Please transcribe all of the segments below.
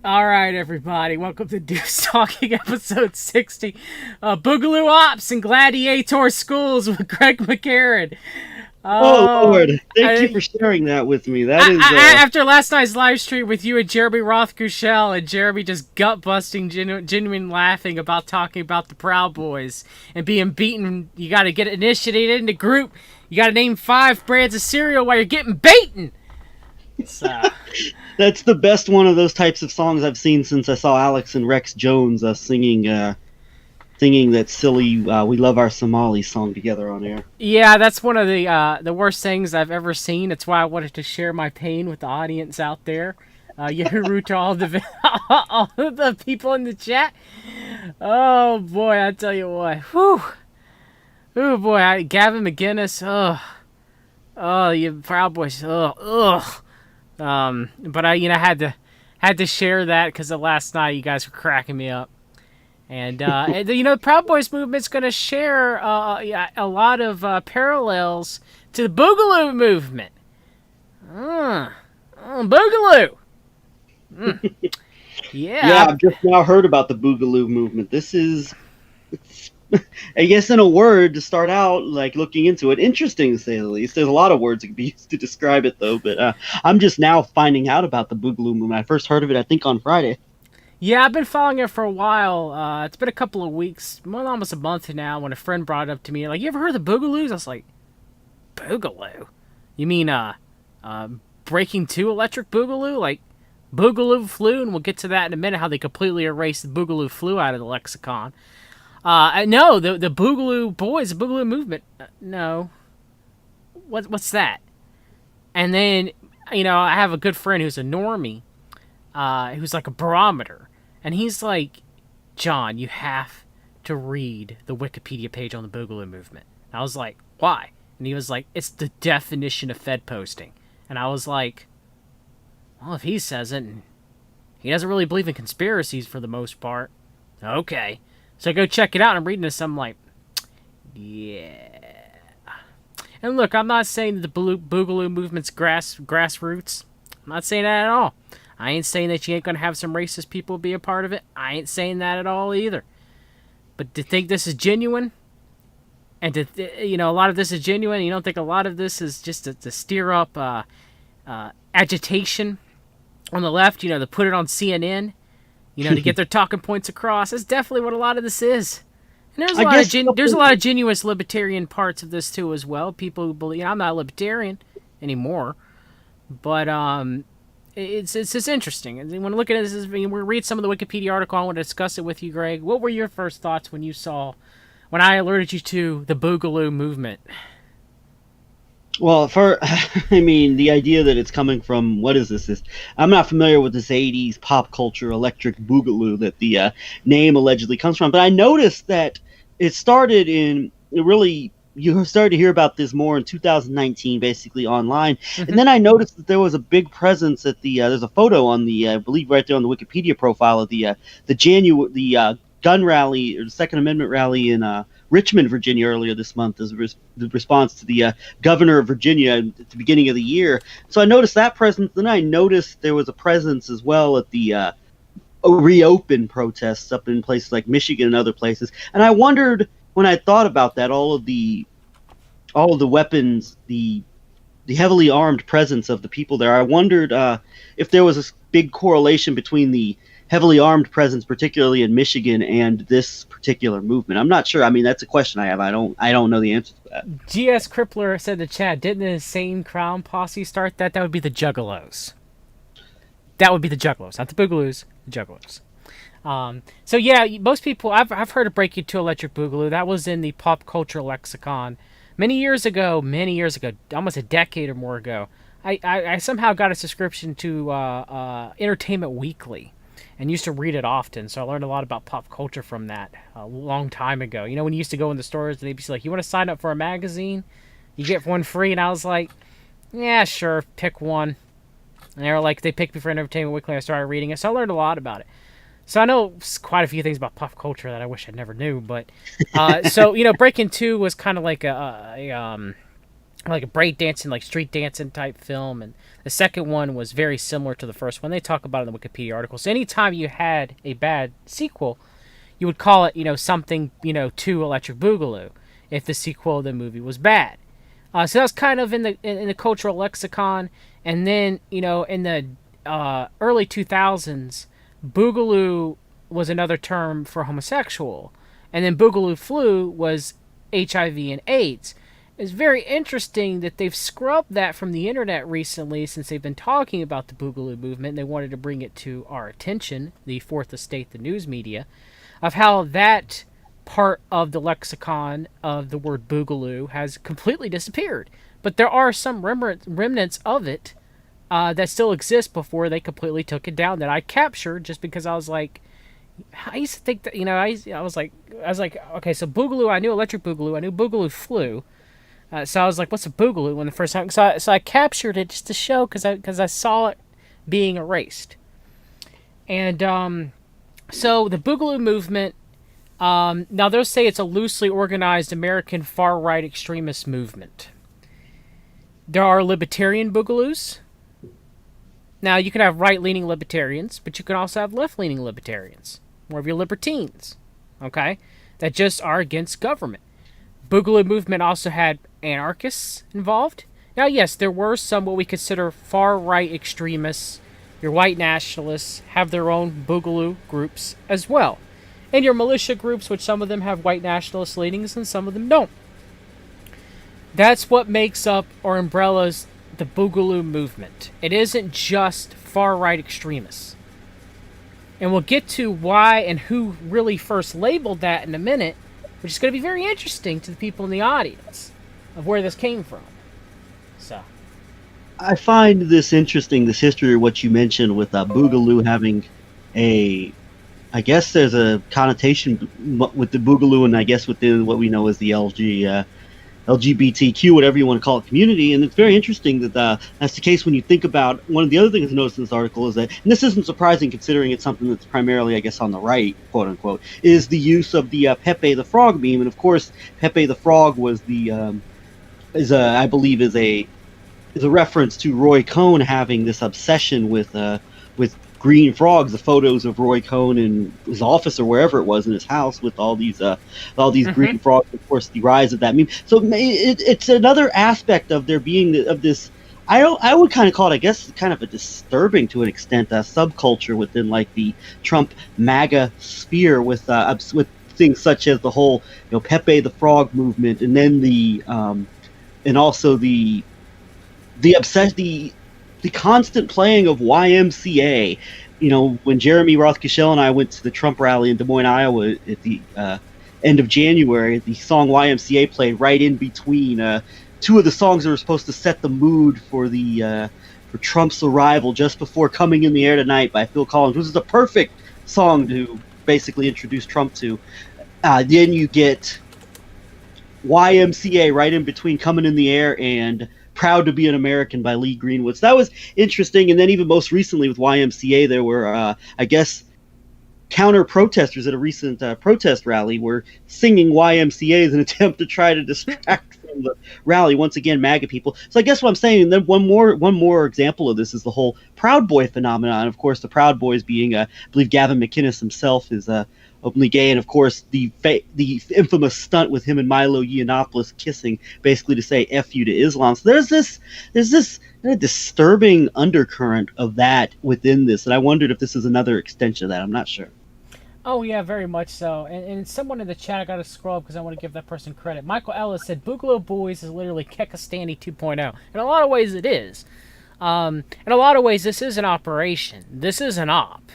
All right, everybody. Welcome to Deuce Talking, episode 60. Boogaloo Ops and GLADIOator Schools with Greg McCarron. Oh, Lord. Thank you for sharing that with me. That is... After last night's live stream with you and Jeremy Rothkushel and Jeremy just gut-busting, genuine laughing about talking about the Proud Boys and being beaten, you got to get initiated in the group. You got to name 5 brands of cereal while you're getting beaten. So... That's the best one of those types of songs I've seen since I saw Alex and Rex Jones singing that silly "We Love Our Somalis" song together on air. Yeah, that's one of the worst things I've ever seen. That's why I wanted to share my pain with the audience out there. Yahoo to all the people in the chat. Oh boy, I tell you what. Whew. Oh boy, Gavin McGinnis. Oh, you Proud Boys. Ugh. But I, had to share that because of last night. You guys were cracking me up, and the Proud Boys movement's going to share a lot of parallels to the Boogaloo movement. Boogaloo. Yeah, I've just now heard about the Boogaloo movement. This is, I guess, in a word, to start out, like, looking into it, interesting to say the least. There's a lot of words that could be used to describe it, though, but I'm just now finding out about the Boogaloo movement. I first heard of it, I think, on Friday. Yeah, I've been following it for a while. It's been a couple of weeks, almost a month now, when a friend brought it up to me, like, you ever heard of the Boogaloos? I was like, Boogaloo? You mean, Breaking 2 Electric Boogaloo? Like, Boogaloo flu, and we'll get to that in a minute, how they completely erased the Boogaloo flu out of the lexicon. No, the Boogaloo Boys, the Boogaloo movement. No. What's that? And then, I have a good friend who's a normie, who's like a barometer. And he's like, John, you have to read the Wikipedia page on the Boogaloo movement. And I was like, why? And he was like, it's the definition of Fed posting. And I was like, well, if he says it, and he doesn't really believe in conspiracies for the most part. Okay. So I go check it out, and I'm reading this, I'm like, yeah. And look, I'm not saying that the Boogaloo movement's grassroots. I'm not saying that at all. I ain't saying that you ain't going to have some racist people be a part of it. I ain't saying that at all either. But to think this is genuine, and to a lot of this is genuine, you don't think a lot of this is just to steer up agitation on the left, to put it on CNN, to get their talking points across. That's definitely what a lot of this is. And there's a lot of genuine libertarian parts of this too as well. People who believe, I'm not a libertarian anymore, but it's just interesting. And when I look at this, we read some of the Wikipedia article. I want to discuss it with you, Greg. What were your first thoughts when I alerted you to the Boogaloo movement? Well, the idea that it's coming from, what is this? I'm not familiar with this 80s pop culture electric boogaloo that the name allegedly comes from, but I noticed that you started to hear about this more in 2019, basically online, and then I noticed that there was a big presence at there's a photo on I believe right there on the Wikipedia profile of the gun rally, or the Second Amendment rally in Richmond, Virginia, earlier this month as the response to the governor of Virginia at the beginning of the year. So I noticed that presence. Then I noticed there was a presence as well at the reopen protests up in places like Michigan and other places. And I wondered, when I thought about that, all of the weapons, the heavily armed presence of the people there, I wondered if there was a big correlation between the heavily armed presence, particularly in Michigan, and this particular movement. I'm not sure. I mean, that's a question I have. I don't know the answer to that. GS Crippler said in the chat, didn't the Insane Crown Posse start that? That would be the Juggalos. That would be the Juggalos, not the Boogaloos, the Juggalos. So yeah, most people, I've heard of Breaking 2 Electric Boogaloo. That was in the pop culture lexicon many years ago, almost a decade or more ago. I somehow got a subscription to Entertainment Weekly and used to read it often, so I learned a lot about pop culture from that a long time ago. When you used to go in the stores, they'd be like, you want to sign up for a magazine? You get one free, and I was like, yeah, sure, pick one. And they were like, they picked me for Entertainment Weekly, and I started reading it, so I learned a lot about it. So I know quite a few things about pop culture that I wish I never knew, but so Breaking 2 was kind of like a like a break dancing, like street dancing type film. And the second one was very similar to the first one. They talk about it in the Wikipedia article. So anytime you had a bad sequel, you would call it, something, to Electric Boogaloo, if the sequel of the movie was bad. So that's kind of in the cultural lexicon. And then, in the early 2000s, Boogaloo was another term for homosexual. And then Boogaloo flu was HIV and AIDS. It's very interesting that they've scrubbed that from the internet recently, since they've been talking about the Boogaloo movement and they wanted to bring it to our attention, the fourth estate, the news media, of how that part of the lexicon of the word Boogaloo has completely disappeared. But there are some remnants of it that still exist before they completely took it down, that I captured just because I was like, I used to think that, I was like, okay, so Boogaloo, I knew Electric Boogaloo, I knew Boogaloo flu. So I was like, what's a Boogaloo when the first time? So I captured it just to show, because I saw it being erased. And so the Boogaloo movement, now they'll say it's a loosely organized American far-right extremist movement. There are libertarian Boogaloos. Now, you can have right-leaning libertarians, but you can also have left-leaning libertarians, more of your libertines, okay, that just are against government. Boogaloo movement also had anarchists involved. Now, yes, there were some what we consider far-right extremists. Your white nationalists have their own Boogaloo groups as well. And your militia groups, which some of them have white nationalist leanings and some of them don't. That's what makes up or umbrellas the Boogaloo movement. It isn't just far-right extremists. And we'll get to why and who really first labeled that in a minute, which is going to be very interesting to the people in the audience of where this came from. So, I find this interesting, this history of what you mentioned with Boogaloo having I guess there's a connotation with the Boogaloo, and I guess within what we know as the LGBTQ, whatever you want to call it, community. And it's very interesting that that's the case when you think about one of the other things I noticed in this article is that, and this isn't surprising considering it's something that's primarily, I guess, on the right, quote unquote, is the use of the Pepe the Frog meme. And of course, Pepe the Frog was I believe is a reference to Roy Cohn having this obsession with green frogs, the photos of Roy Cohn in his office or wherever it was in his house with all these green frogs. Of course, the rise of that meme. So it's another aspect of there being of this. I would kind of call it, I guess, kind of a disturbing to an extent subculture within like the Trump MAGA sphere with things such as the whole Pepe the Frog movement, and then and also the constant playing of YMCA. When Jeremy Rothschild and I went to the Trump rally in Des Moines, Iowa at the end of January, the song YMCA played right in between two of the songs that were supposed to set the mood for for Trump's arrival just before Coming in the Air Tonight by Phil Collins, which is a perfect song to basically introduce Trump to. Then you get YMCA right in between Coming in the Air and Proud to Be an American by Lee Greenwood. So that was interesting. And then even most recently with YMCA, there were, I guess, counter-protesters at a recent protest rally were singing YMCA as an attempt to try to distract from the rally. Once again, MAGA people. So I guess what I'm saying, and then one more example of this is the whole Proud Boy phenomenon. Of course, the Proud Boys being, I believe Gavin McInnes himself is openly gay, and of course the infamous stunt with him and Milo Yiannopoulos kissing, basically to say "F you" to Islam. So there's this kind of disturbing undercurrent of that within this, and I wondered if this is another extension of that. I'm not sure. oh yeah, very much so. And someone in the chat, I got to scroll because I want to give that person credit. Michael Ellis said Boogaloo Boys is literally Kekistani 2.0. In a lot of ways, it is. In a lot of ways, this is an operation. This is an op.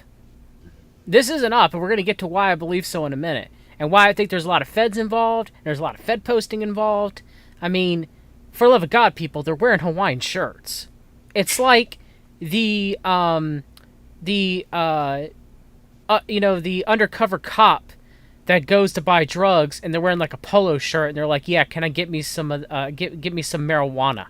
This is an op, and we're going to get to why I believe so in a minute. And why I think there's a lot of feds involved, there's a lot of Fed posting involved. I mean, for the love of God, people, they're wearing Hawaiian shirts. It's like the undercover cop that goes to buy drugs, and they're wearing like a polo shirt, and they're like, yeah, can I get me some get me some marijuana?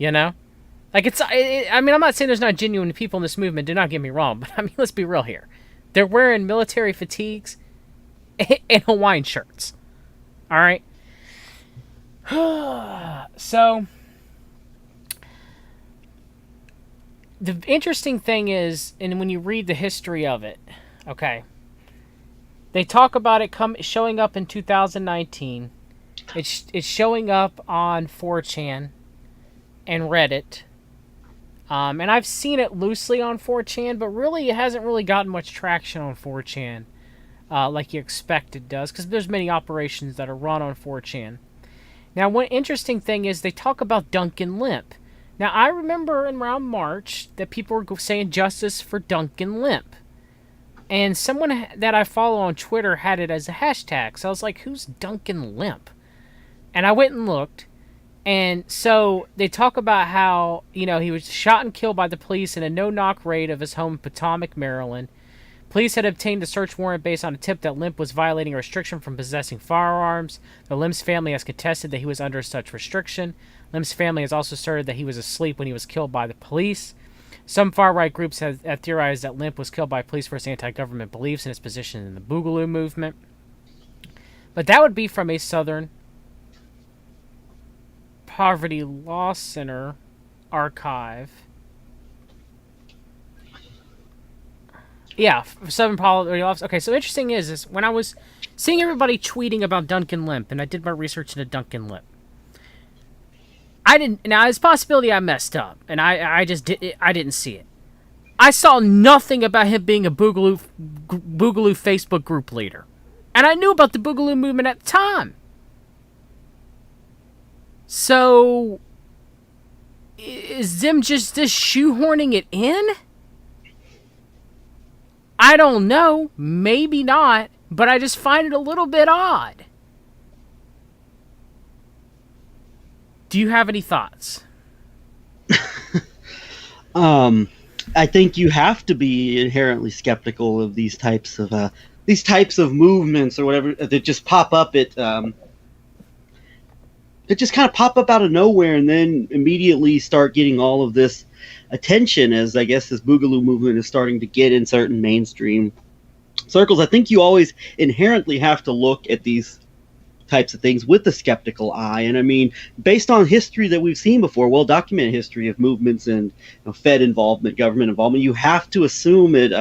Like I mean, I'm not saying there's not genuine people in this movement, do not get me wrong, but I mean, let's be real here. They're wearing military fatigues and Hawaiian shirts. All right. So, The interesting thing is, and when you read the history of it, okay, they talk about it showing up in 2019. It's showing up on 4chan and Reddit. And I've seen it loosely on 4chan, but really it hasn't really gotten much traction on 4chan like you expect it does, because there's many operations that are run on 4chan. Now, one interesting thing is they talk about Duncan Limp. Now, I remember around March that people were saying justice for Duncan Limp. And someone that I follow on Twitter had it as a hashtag. So I was like, who's Duncan Limp? And I went and looked. And so they talk about how, he was shot and killed by the police in a no-knock raid of his home in Potomac, Maryland. Police had obtained a search warrant based on a tip that Limp was violating a restriction from possessing firearms. The Limp's family has contested that he was under such restriction. Limp's family has also asserted that he was asleep when he was killed by the police. Some far-right groups have theorized that Limp was killed by police for his anti-government beliefs and his position in the Boogaloo movement. But that would be from a Southern Poverty Law Center archive. Yeah, Southern Poverty Law. Okay, so interesting is when I was seeing everybody tweeting about Duncan Limp, and I did my research into Duncan Limp, I didn't. Now, it's a possibility I messed up, and I didn't see it. I saw nothing about him being a Boogaloo Facebook group leader, and I knew about the Boogaloo movement at the time. So, is them just shoehorning it in? I don't know. Maybe not, but I just find it a little bit odd. Do you have any thoughts? I think you have to be inherently skeptical of these types of movements or whatever that just pop up that just kind of pop up out of nowhere and then immediately start getting all of this attention, as I guess this Boogaloo movement is starting to get in certain mainstream circles. I think you always inherently have to look at these types of things with a skeptical eye. And I mean, based on history that we've seen before, well-documented history of movements and Fed involvement, government involvement, you have to assume it.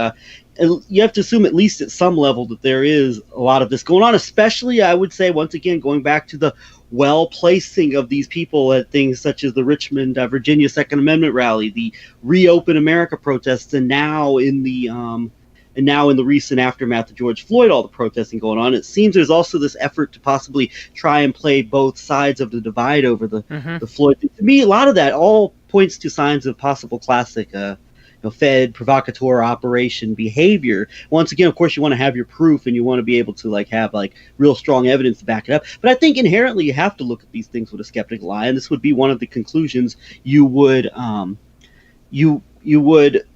You have to assume at least at some level that there is a lot of this going on. Especially, I would say, once again, going back to the well-placing of these people at things such as the Richmond, Virginia Second Amendment rally, the Reopen America protests, and now in the recent aftermath of George Floyd, all the protesting going on. It seems there's also this effort to possibly try and play both sides of the divide over the Floyd thing. To me, a lot of that all points to signs of possible classic Fed provocateur operation behavior. Once again, of course, you want to have your proof and you want to be able to have real strong evidence to back it up. But I think inherently you have to look at these things with a skeptical eye, and this would be one of the conclusions you would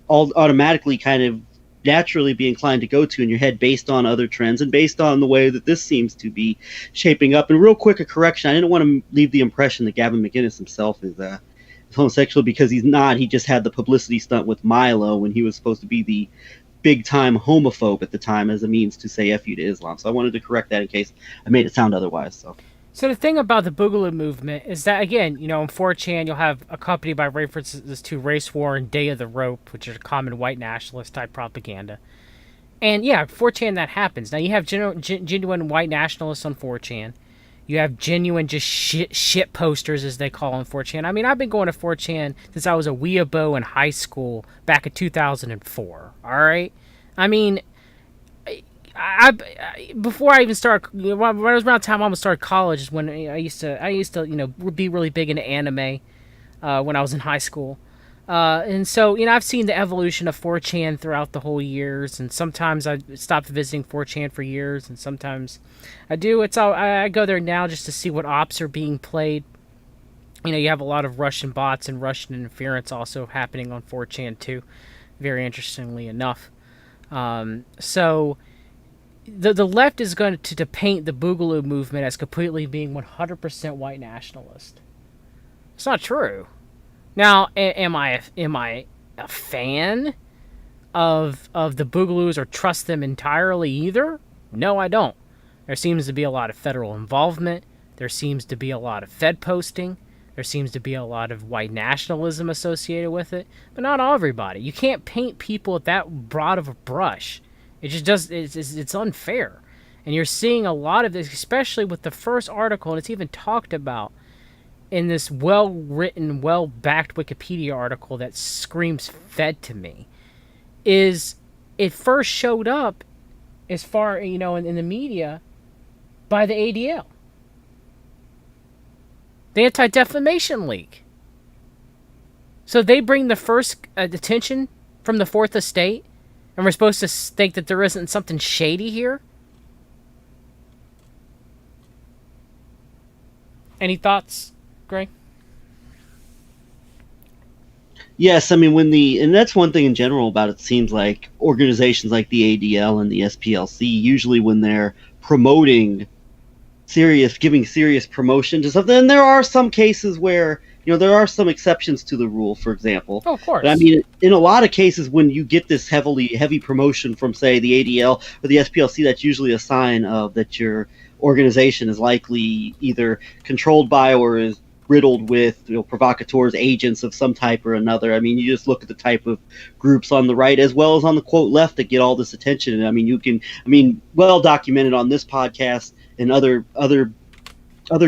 automatically kind of naturally be inclined to go to in your head based on other trends and based on the way that this seems to be shaping up. And real quick, a correction: I didn't want to leave the impression that Gavin McInnes himself is homosexual, because he's not. He just had the publicity stunt with Milo when he was supposed to be the big-time homophobe at the time as a means to say F you to Islam. So I wanted to correct that in case I made it sound otherwise. So the thing about the Boogaloo movement is that, again, in 4chan you'll have accompanied by references to race war and Day of the Rope, which are common white nationalist type propaganda. And yeah, 4chan that happens. Now you have genuine white nationalists on 4chan. You have genuine just shit posters, as they call on 4chan. I mean, I've been going to 4chan since I was a weeaboo in high school back in 2004. All right? I mean, I before I even started, when it was around the time I almost started college, is when I used to be really big into anime when I was in high school. And so, I've seen the evolution of 4chan throughout the whole years, and sometimes I stopped visiting 4chan for years, and sometimes I do. I go there now just to see what ops are being played. You have a lot of Russian bots and Russian interference also happening on 4chan too, very interestingly enough. So the left is going to paint the Boogaloo movement as completely being 100% white nationalist. It's not true. Now, am I a fan of the Boogaloos or trust them entirely either? No, I don't. There seems to be a lot of federal involvement. There seems to be a lot of Fed posting. There seems to be a lot of white nationalism associated with it, but not everybody. You can't paint people with that broad of a brush. It just does. It's unfair, and you're seeing a lot of this, especially with the first article, and it's even talked about in this well-written, well-backed Wikipedia article that screams fed to me. Is it first showed up as far, in the media by the ADL, the Anti-Defamation League. So they bring the first attention from the Fourth Estate, and we're supposed to think that there isn't something shady here? Any thoughts, Greg? Yes, I mean and that's one thing in general about it. Seems like organizations like the ADL and the SPLC, usually when they're promoting giving serious promotion to something, and there are some cases where there are some exceptions to the rule. For example, of course. But I mean, in a lot of cases, when you get this heavy promotion from, say, the ADL or the SPLC, that's usually a sign of that your organization is likely either controlled by or is riddled with provocateurs, agents of some type or another. I mean, you just look at the type of groups on the right as well as on the quote left that get all this attention. And I mean, well documented on this podcast and other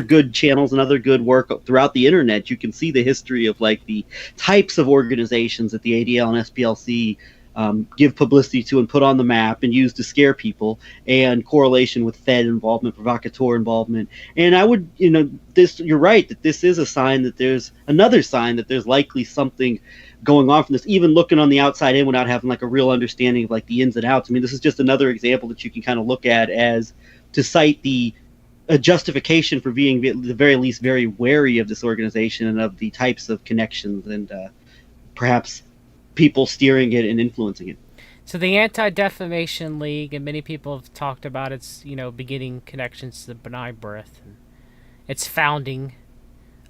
good channels and other good work throughout the internet. You can see the history of like the types of organizations that the ADL and SPLC give publicity to and put on the map and use to scare people, and correlation with Fed involvement, provocateur involvement. And I would, you're right that this is a sign that there's another sign that there's likely something going on from this, even looking on the outside in without having like a real understanding of like the ins and outs. I mean, this is just another example that you can kind of look at as to cite a justification for being, at the very least, very wary of this organization and of the types of connections and perhaps people steering it and influencing it. So the Anti-Defamation League, and many people have talked about its, beginning connections to the B'nai B'rith, and its founding.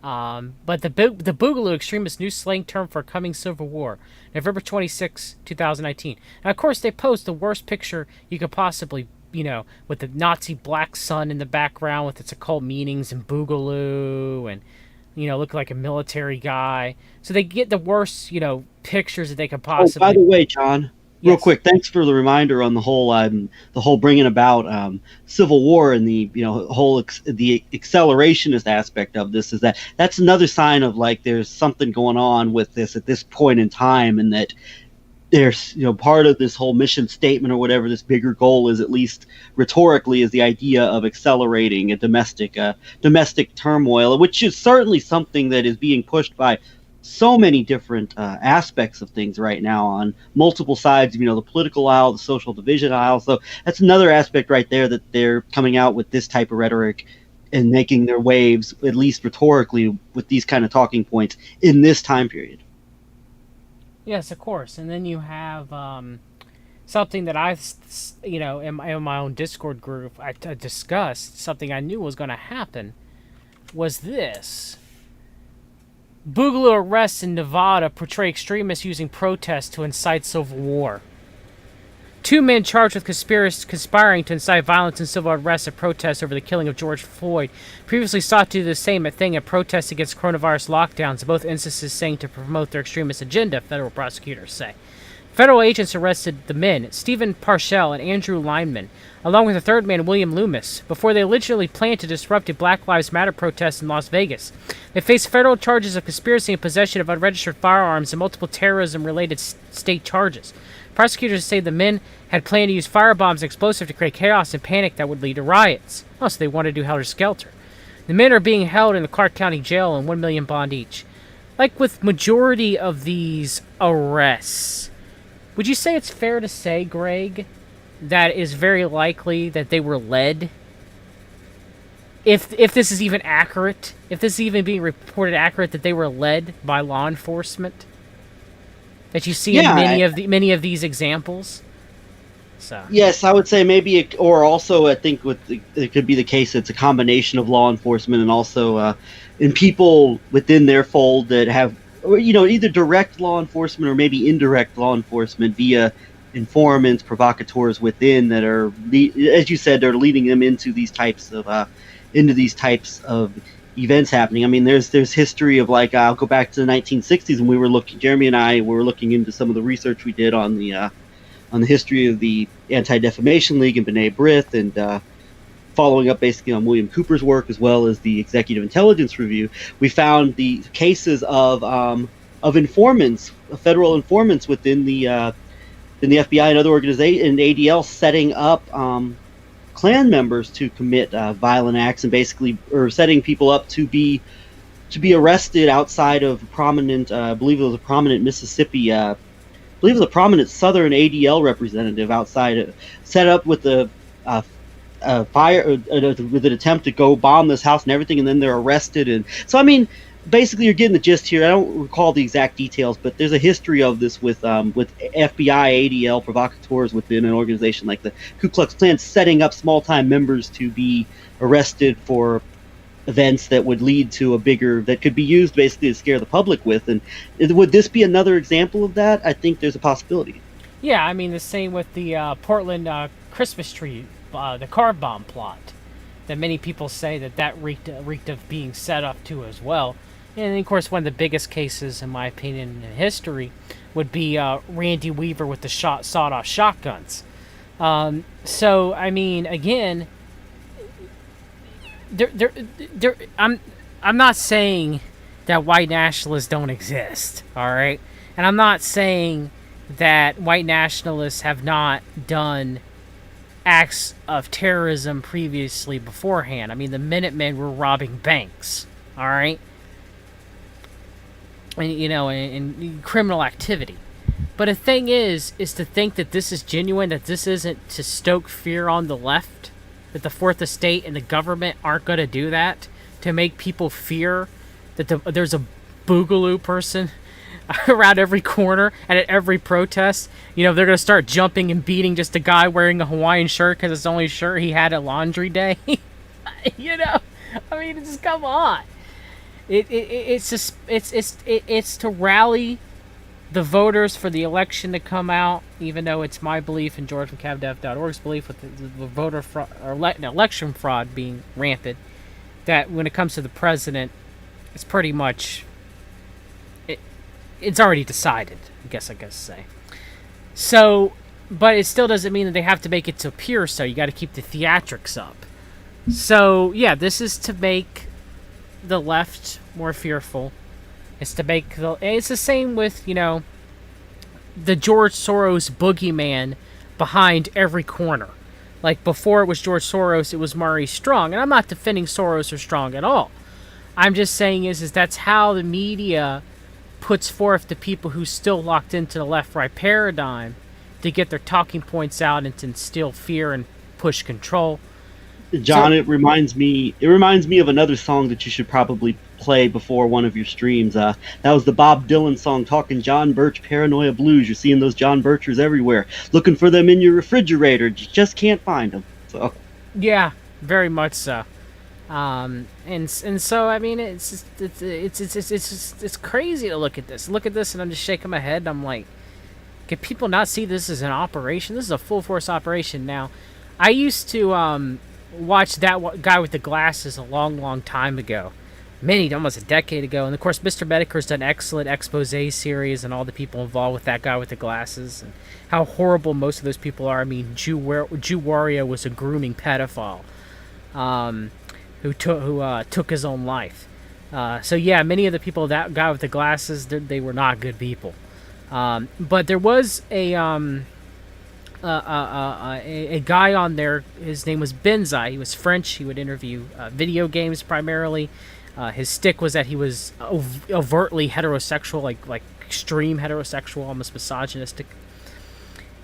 But the Boogaloo extremist new slang term for a coming civil war, November 26, 2019. And of course, they posed the worst picture you could possibly, with the Nazi black sun in the background with its occult meanings and Boogaloo and, look like a military guy. So they get the worst, pictures that they could possibly. Oh, by the way, John, real Yes. quick, thanks for the reminder on the whole bringing about civil war and the the accelerationist aspect of this. That's another sign of like there's something going on with this at this point in time, and that there's part of this whole mission statement or whatever this bigger goal is, at least rhetorically, is the idea of accelerating a domestic turmoil, which is certainly something that is being pushed by so many different aspects of things right now on multiple sides, the political aisle, the social division aisle. So that's another aspect right there, that they're coming out with this type of rhetoric and making their waves, at least rhetorically, with these kind of talking points in this time period. Yes, of course. And then you have something that I, in my own Discord group, I discussed, something I knew was going to happen, was this. Boogaloo arrests in Nevada portray extremists using protests to incite civil war. 2 men charged with conspiring to incite violence and civil unrest at protests over the killing of George Floyd previously sought to do the same thing at protests against coronavirus lockdowns, in both instances saying to promote their extremist agenda, federal prosecutors say. Federal agents arrested the men, Stephen Parshall and Andrew Lineman, along with a third man, William Loomis, before they allegedly planned to disrupt a Black Lives Matter protest in Las Vegas. They face federal charges of conspiracy and possession of unregistered firearms and multiple terrorism-related state charges. Prosecutors say the men had planned to use firebombs and explosives to create chaos and panic that would lead to riots. Oh, so they wanted to do helter-skelter. The men are being held in the Clark County Jail on $1 million bond each. Like with majority of these arrests, would you say it's fair to say, Greg, that it is very likely that they were led? If this is even accurate, if this is even being reported accurate, that they were led by law enforcement? That you see in many of these examples. So yes, I would say maybe, or also I think it could be the case. It's a combination of law enforcement and also in people within their fold that have, either direct law enforcement or maybe indirect law enforcement via informants, provocateurs within that are, as you said, they're leading them into these types of events happening. I mean, there's history of, like, I'll go back to the 1960s when we were looking. Jeremy and I were looking into some of the research we did on the history of the Anti-Defamation League and B'nai B'rith, and following up basically on William Cooper's work as well as the Executive Intelligence Review. We found the cases of informants, federal informants within the FBI and other organizations, and ADL setting up Klan members to commit violent acts, and basically, or setting people up to be arrested outside of a prominent, I believe it was a prominent Mississippi, I believe it was a prominent Southern ADL representative outside, set up with the fire with an attempt to go bomb this house and everything, and then they're arrested. And so, I mean, basically, you're getting the gist here. I don't recall the exact details, but there's a history of this with FBI ADL provocateurs within an organization like the Ku Klux Klan, setting up small-time members to be arrested for events that would lead to a bigger, that could be used basically to scare the public with. And would this be another example of that? I think there's a possibility. Yeah, I mean, the same with the Portland Christmas tree, the car bomb plot, that many people say that reeked of being set up to as well. And of course, one of the biggest cases, in my opinion, in history would be Randy Weaver with the sawed-off shotguns. So, I mean, again, I'm not saying that white nationalists don't exist, all right? And I'm not saying that white nationalists have not done acts of terrorism previously beforehand. I mean, the Minutemen were robbing banks, all right? And, you know, and criminal activity. But the thing is to think that this is genuine, that this isn't to stoke fear on the left, that the Fourth Estate and the government aren't going to do that, to make people fear that there's a Boogaloo person around every corner and at every protest. You know, they're going to start jumping and beating just a guy wearing a Hawaiian shirt because it's the only shirt he had at laundry day. You know, I mean, just come on. It's to rally the voters for the election to come out, even though it's my belief and GeorgeMcCavDev.org's belief with the voter fraud, or election fraud being rampant, that when it comes to the president, it's pretty much, it's already decided, I guess say. So, but it still doesn't mean that they have to make it to appear so. You got to keep the theatrics up. So, yeah, this is to make the left more fearful. It's the same with, you know, the George Soros boogeyman behind every corner. Like, before it was George Soros, it was Maurice Strong. And I'm not defending Soros or Strong at all. I'm just saying is that's how the media puts forth the people who still locked into the left-right paradigm to get their talking points out and to instill fear and push control. John, it reminds me of another song that you should probably play before one of your streams. That was the Bob Dylan song, Talking John Birch Paranoia Blues. You're seeing those John Birchers everywhere, looking for them in your refrigerator. You just can't find them. So yeah, very much so. And so, I mean, it's crazy to look at this. Look at this, and I'm just shaking my head. And I'm like, can people not see this as an operation? This is a full force operation. Now, I used to watch that guy with the glasses a long time ago, almost a decade ago. And of course, Mr. Medicare's done excellent expose series and all the people involved with that guy with the glasses and how horrible most of those people are. I mean, Jew Wario was a grooming pedophile. Who took his own life. So yeah, many of the people, that guy with the glasses, they were not good people. But there was a guy on there. His name was Benzai. He was French. He would interview video games primarily. His stick was that he was overtly heterosexual, like extreme heterosexual, almost misogynistic.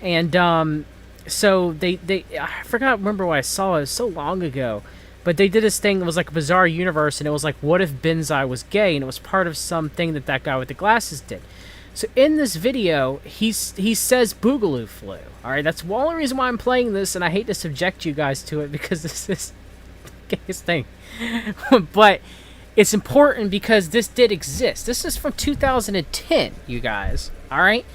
And so they I remember what I saw. It was so long ago. But they did this thing that was like a bizarre universe, and it was like, what if Benzai was gay? And it was part of something that guy with the glasses did. So in this video, he says Boogaloo flew. All right, that's the only reason why I'm playing this, and I hate to subject you guys to it because this is the gayest thing. But it's important because this did exist. This is from 2010, you guys. All right?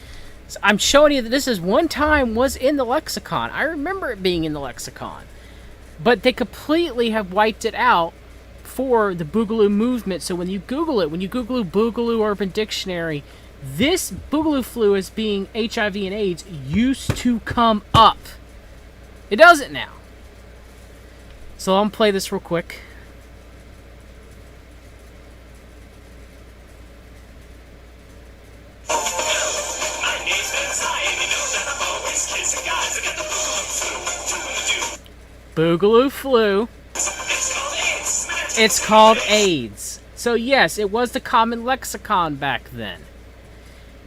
So I'm showing you that this is one time was in the lexicon. I remember it being in the lexicon. But they completely have wiped it out for the Boogaloo movement. So when you Google it, when you Google Boogaloo Urban Dictionary, this Boogaloo flu as being HIV and AIDS used to come up. It doesn't now. So I'm gonna play this real quick. Boogaloo flu. It's called AIDS. So yes, it was the common lexicon back then.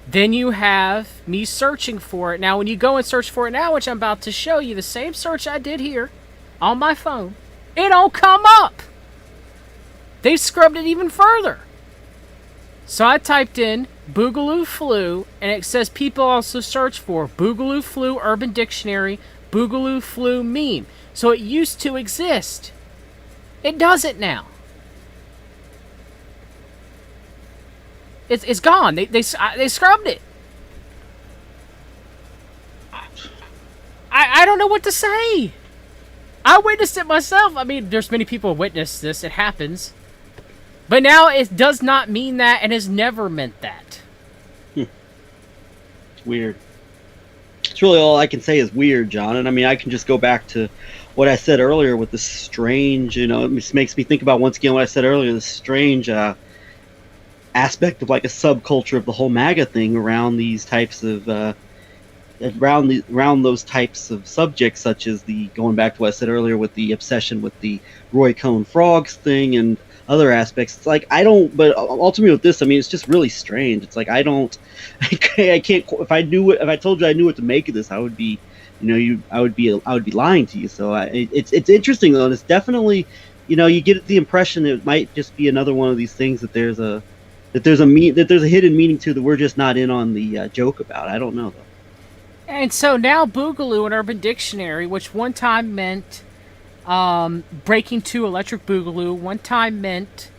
Then you have me searching for it. Now when you go and search for it now, which I'm about to show you, the same search I did here on my phone, it don't come up. They scrubbed it even further. So I typed in Boogaloo flu, and it says people also search for Boogaloo flu Urban Dictionary, Boogaloo flu meme. So it used to exist. It doesn't now. It's gone. They scrubbed it. I don't know what to say. I witnessed it myself. I mean, there's many people who witnessed this. It happens. But now it does not mean that and has never meant that. It's weird. It's really all I can say is weird, John. And I mean, I can just go back to what I said earlier with the strange, it just makes me think about, once again, what I said earlier, the strange aspect of like a subculture of the whole MAGA thing around these types of, around those types of subjects, such as going back to what I said earlier with the obsession with the Roy Cohn frogs thing and other aspects. It's like, but ultimately with this, I mean, it's just really strange. It's like, I can't, if I told you I knew what to make of this, I would be, I would be lying to you. So it's interesting though, and it's definitely, you get the impression that it might just be another one of these things that there's a hidden meaning to that we're just not in on the joke about. I don't know though. And so now Boogaloo in Urban Dictionary, which one time meant breaking to electric boogaloo, one time meant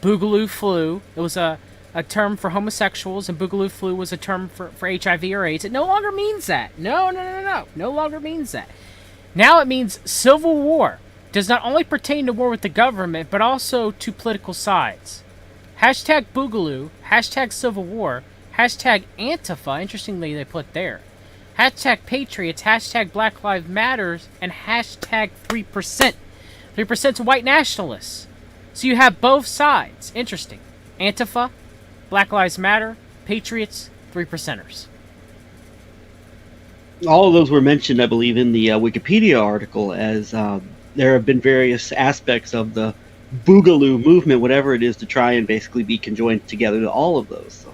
Boogaloo flu. It was a term for homosexuals, and Boogaloo flu was a term for HIV or AIDS. It no longer means that. No. No longer means that. Now it means civil war. Does not only pertain to war with the government, but also to political sides. Hashtag Boogaloo, hashtag Civil War, hashtag Antifa, interestingly they put there. Hashtag Patriots, hashtag Black Lives Matters, and hashtag 3%. 3%'s white nationalists. So you have both sides. Interesting. Antifa, Black Lives Matter, Patriots, 3%ers. All of those were mentioned, I believe, in the Wikipedia article, as there have been various aspects of the Boogaloo movement, whatever it is, to try and basically be conjoined together to all of those.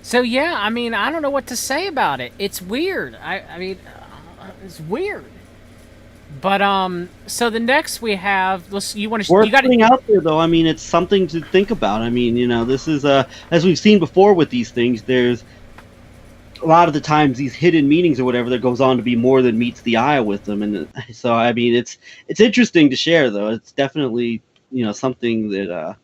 So yeah, I mean, I don't know what to say about it. It's weird. I mean, it's weird. But so the next we have, you got putting out there though. I mean, it's something to think about. I mean, this is as we've seen before with these things. There's a lot of the times these hidden meanings or whatever that goes on to be more than meets the eye with them, and so I mean, it's interesting to share though. It's definitely something that.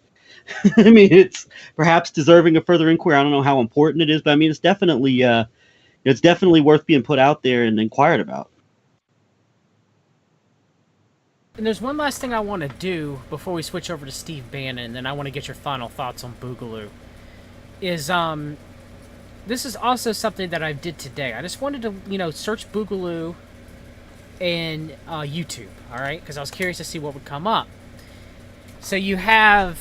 I mean, it's perhaps deserving of further inquiry. I don't know how important it is, but I mean, it's definitely worth being put out there and inquired about. And there's one last thing I want to do before we switch over to Steve Bannon, and then I want to get your final thoughts on Boogaloo. This is also something that I did today. I just wanted to, search Boogaloo in YouTube, all right? Because I was curious to see what would come up. So you have...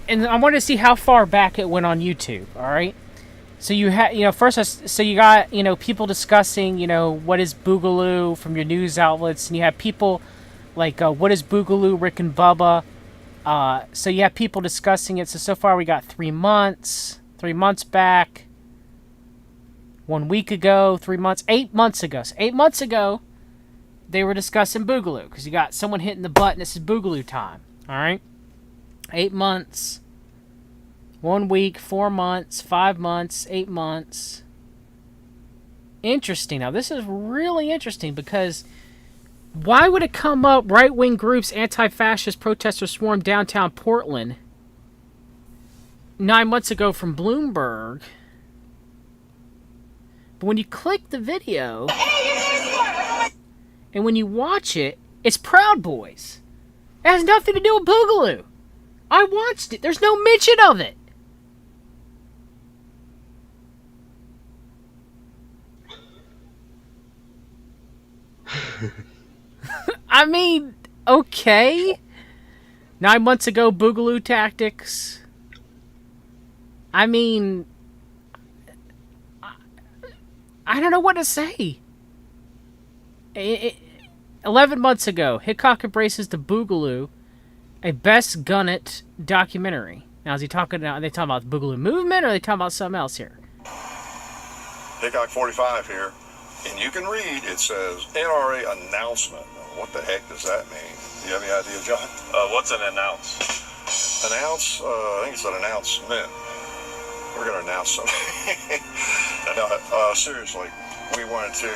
And I wanted to see how far back it went on YouTube, all right? So you have, so you got, people discussing, what is Boogaloo from your news outlets, and you have people like, what is Boogaloo, Rick and Bubba. So you have people discussing it. So far we got 3 months back, 1 week ago, 3 months, 8 months ago. So 8 months ago, they were discussing Boogaloo, because you got someone hitting the button. This is Boogaloo time, all right? 8 months, 1 week, 4 months, 5 months, 8 months. Interesting. Now, this is really interesting because why would it come up right-wing groups, anti-fascist protesters swarmed downtown Portland 9 months ago from Bloomberg? But when you click the video and when you watch it, it's Proud Boys. It has nothing to do with Boogaloo. I watched it. There's no mention of it. I mean, okay. 9 months ago, Boogaloo tactics. I mean, I don't know what to say. 11 months ago, Hickok embraces the Boogaloo, a best gun it documentary. Now, is he talking? Are they talking about the Boogaloo movement, or are they talking about something else here? Hickok 45 here, and you can read. It says NRA announcement. What the heck does that mean? Do you have any idea, John? What's an announce? Announce? I think it's an announcement. We're going to announce something. No, seriously, we wanted to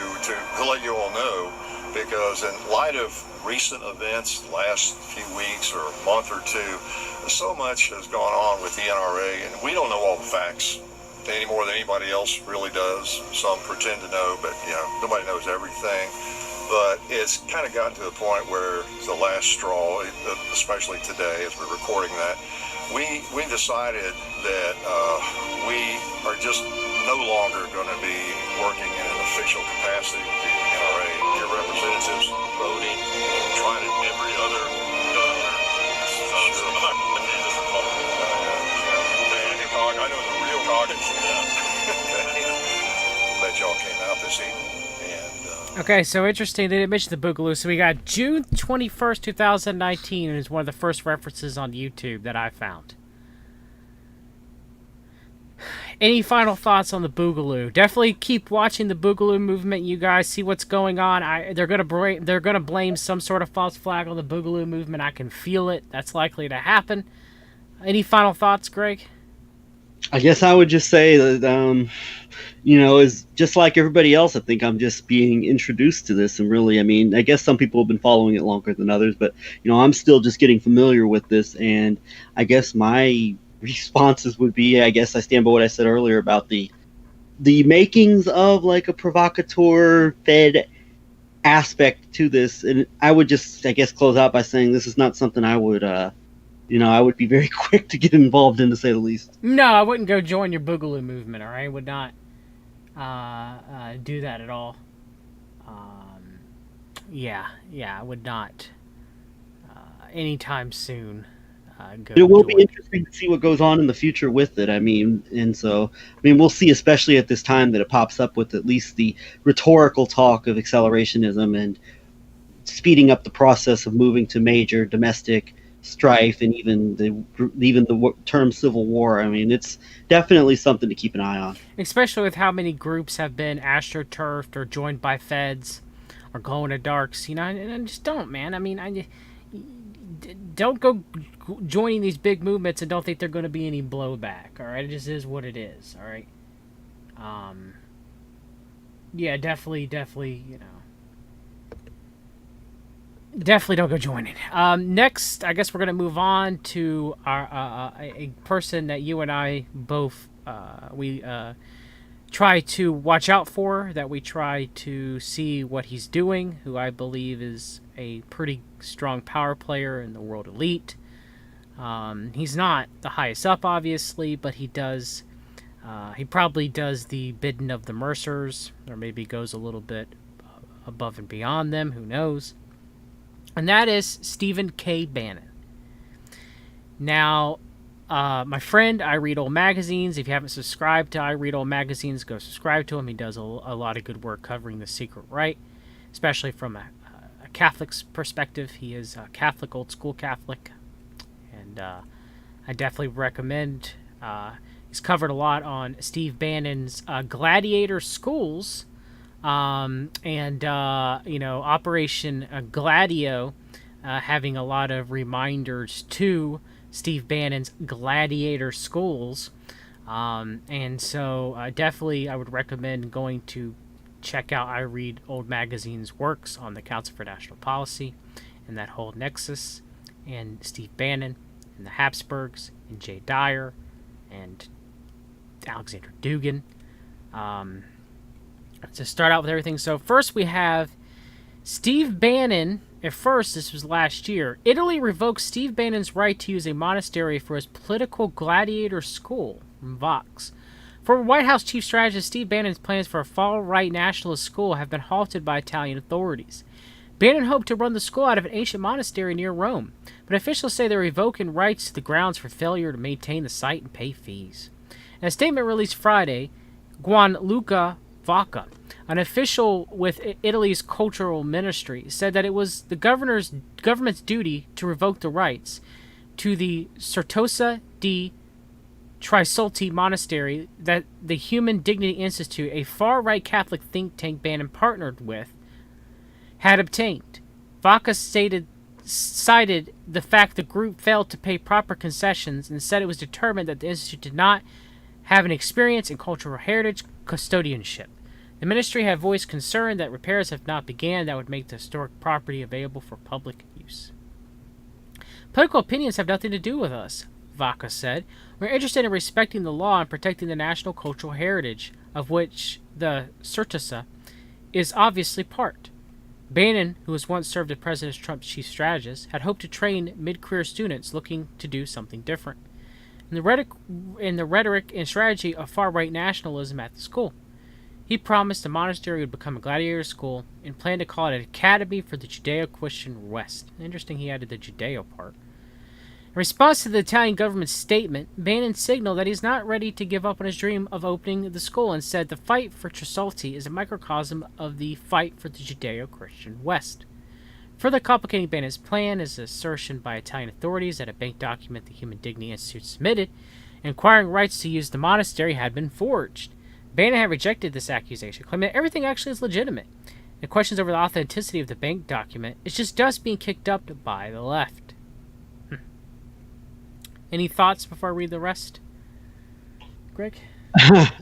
let you all know, because in light of recent events, the last few weeks or month or two, so much has gone on with the NRA, and we don't know all the facts any more than anybody else really does. Some pretend to know, but nobody knows everything. But it's kind of gotten to the point where the last straw, especially today as we're recording that, we decided that we are just no longer going to be working in an official capacity with the NRA. Your representatives voting, trying to every other governor. I know the real caucus. Glad y'all came out this evening. Okay, so interesting. They didn't mention the Boogaloo. So we got June 21st, 2019, and is one of the first references on YouTube that I found. Any final thoughts on the Boogaloo? Definitely keep watching the Boogaloo movement, you guys. See what's going on. They're gonna blame some sort of false flag on the Boogaloo movement. I can feel it. That's likely to happen. Any final thoughts, Greg? I guess I would just say that, is just like everybody else. I think I'm just being introduced to this, and really, I mean, I guess some people have been following it longer than others, but I'm still just getting familiar with this, and I guess my responses would be, I guess I stand by what I said earlier about the makings of like a provocateur fed aspect to this, and I would just, I guess, close out by saying this is not something I would I would be very quick to get involved in, to say the least. No, I wouldn't go join your Boogaloo movement, all right? I would not do that at all. Yeah, I would not anytime soon go. It will be interesting to see what goes on in the future with it. I mean, we'll see, especially at this time, that it pops up with at least the rhetorical talk of accelerationism and speeding up the process of moving to major domestic strife, and even the term civil war. I mean, it's definitely something to keep an eye on, especially with how many groups have been astroturfed or joined by feds or glow in the darks. And I just don't, man. I mean, don't go joining these big movements and don't think they're going to be any blowback. All right, it just is what it is. All right. Yeah, definitely, definitely don't go join it. Next, I guess we're going to move on to a person that you and I both try to watch out for, that we try to see what he's doing, who I believe is a pretty strong power player in the world elite. He's not the highest up, obviously, but he does. He probably does the bidding of the Mercers, or maybe goes a little bit above and beyond them. Who knows? And that is Stephen K. Bannon. Now, my friend, I Read Old Magazines. If you haven't subscribed to I Read Old Magazines, go subscribe to him. He does a lot of good work covering the secret right, especially from a Catholic's perspective. He is a Catholic, old school Catholic, and I definitely recommend. He's covered a lot on Steve Bannon's GLADIOator schools. Operation Gladio, having a lot of reminders to Steve Bannon's GLADIOator schools. Definitely I would recommend going to check out I Read Old Magazine's works on the Council for National Policy and that whole nexus, and Steve Bannon and the Habsburgs and Jay Dyer and Alexander Dugin. To start out with everything, so first we have Steve Bannon At first, this was last year, Italy revoked Steve Bannon's right to use a monastery for his political gladiator school, from Vox. Former White House chief strategist Steve Bannon's plans for a far-right nationalist school have been halted by Italian authorities. Bannon hoped to run the school out of an ancient monastery near Rome, but officials say they're revoking rights to the grounds for failure to maintain the site and pay fees. In a statement released Friday, Gianluca Vacca, an official with Italy's cultural ministry, said that it was the government's duty to revoke the rights to the Certosa di Trisulti Monastery that the Human Dignity Institute, a far-right Catholic think tank Bannon partnered with, had obtained. Vacca cited the fact the group failed to pay proper concessions and said it was determined that the institute did not have an experience in cultural heritage custodianship. The ministry had voiced concern that repairs have not begun that would make the historic property available for public use. Political opinions have nothing to do with us, Vacca said. We're interested in respecting the law and protecting the national cultural heritage, of which the Certosa is obviously part. Bannon, who has once served as President Trump's chief strategist, had hoped to train mid-career students looking to do something different in the rhetoric and strategy of far-right nationalism at the school. He promised the monastery would become a gladiator school and planned to call it an Academy for the Judeo-Christian West. Interesting he added the Judeo part. In response to the Italian government's statement, Bannon signaled that he's not ready to give up on his dream of opening the school and said the fight for Trisulti is a microcosm of the fight for the Judeo-Christian West. Further complicating Bannon's plan is the assertion by Italian authorities that a bank document the Human Dignity Institute submitted, inquiring rights to use the monastery, had been forged. Bannon had rejected this accusation, claiming that everything actually is legitimate. And questions over the authenticity of the bank document is just dust being kicked up by the left. Any thoughts before I read the rest, Greg?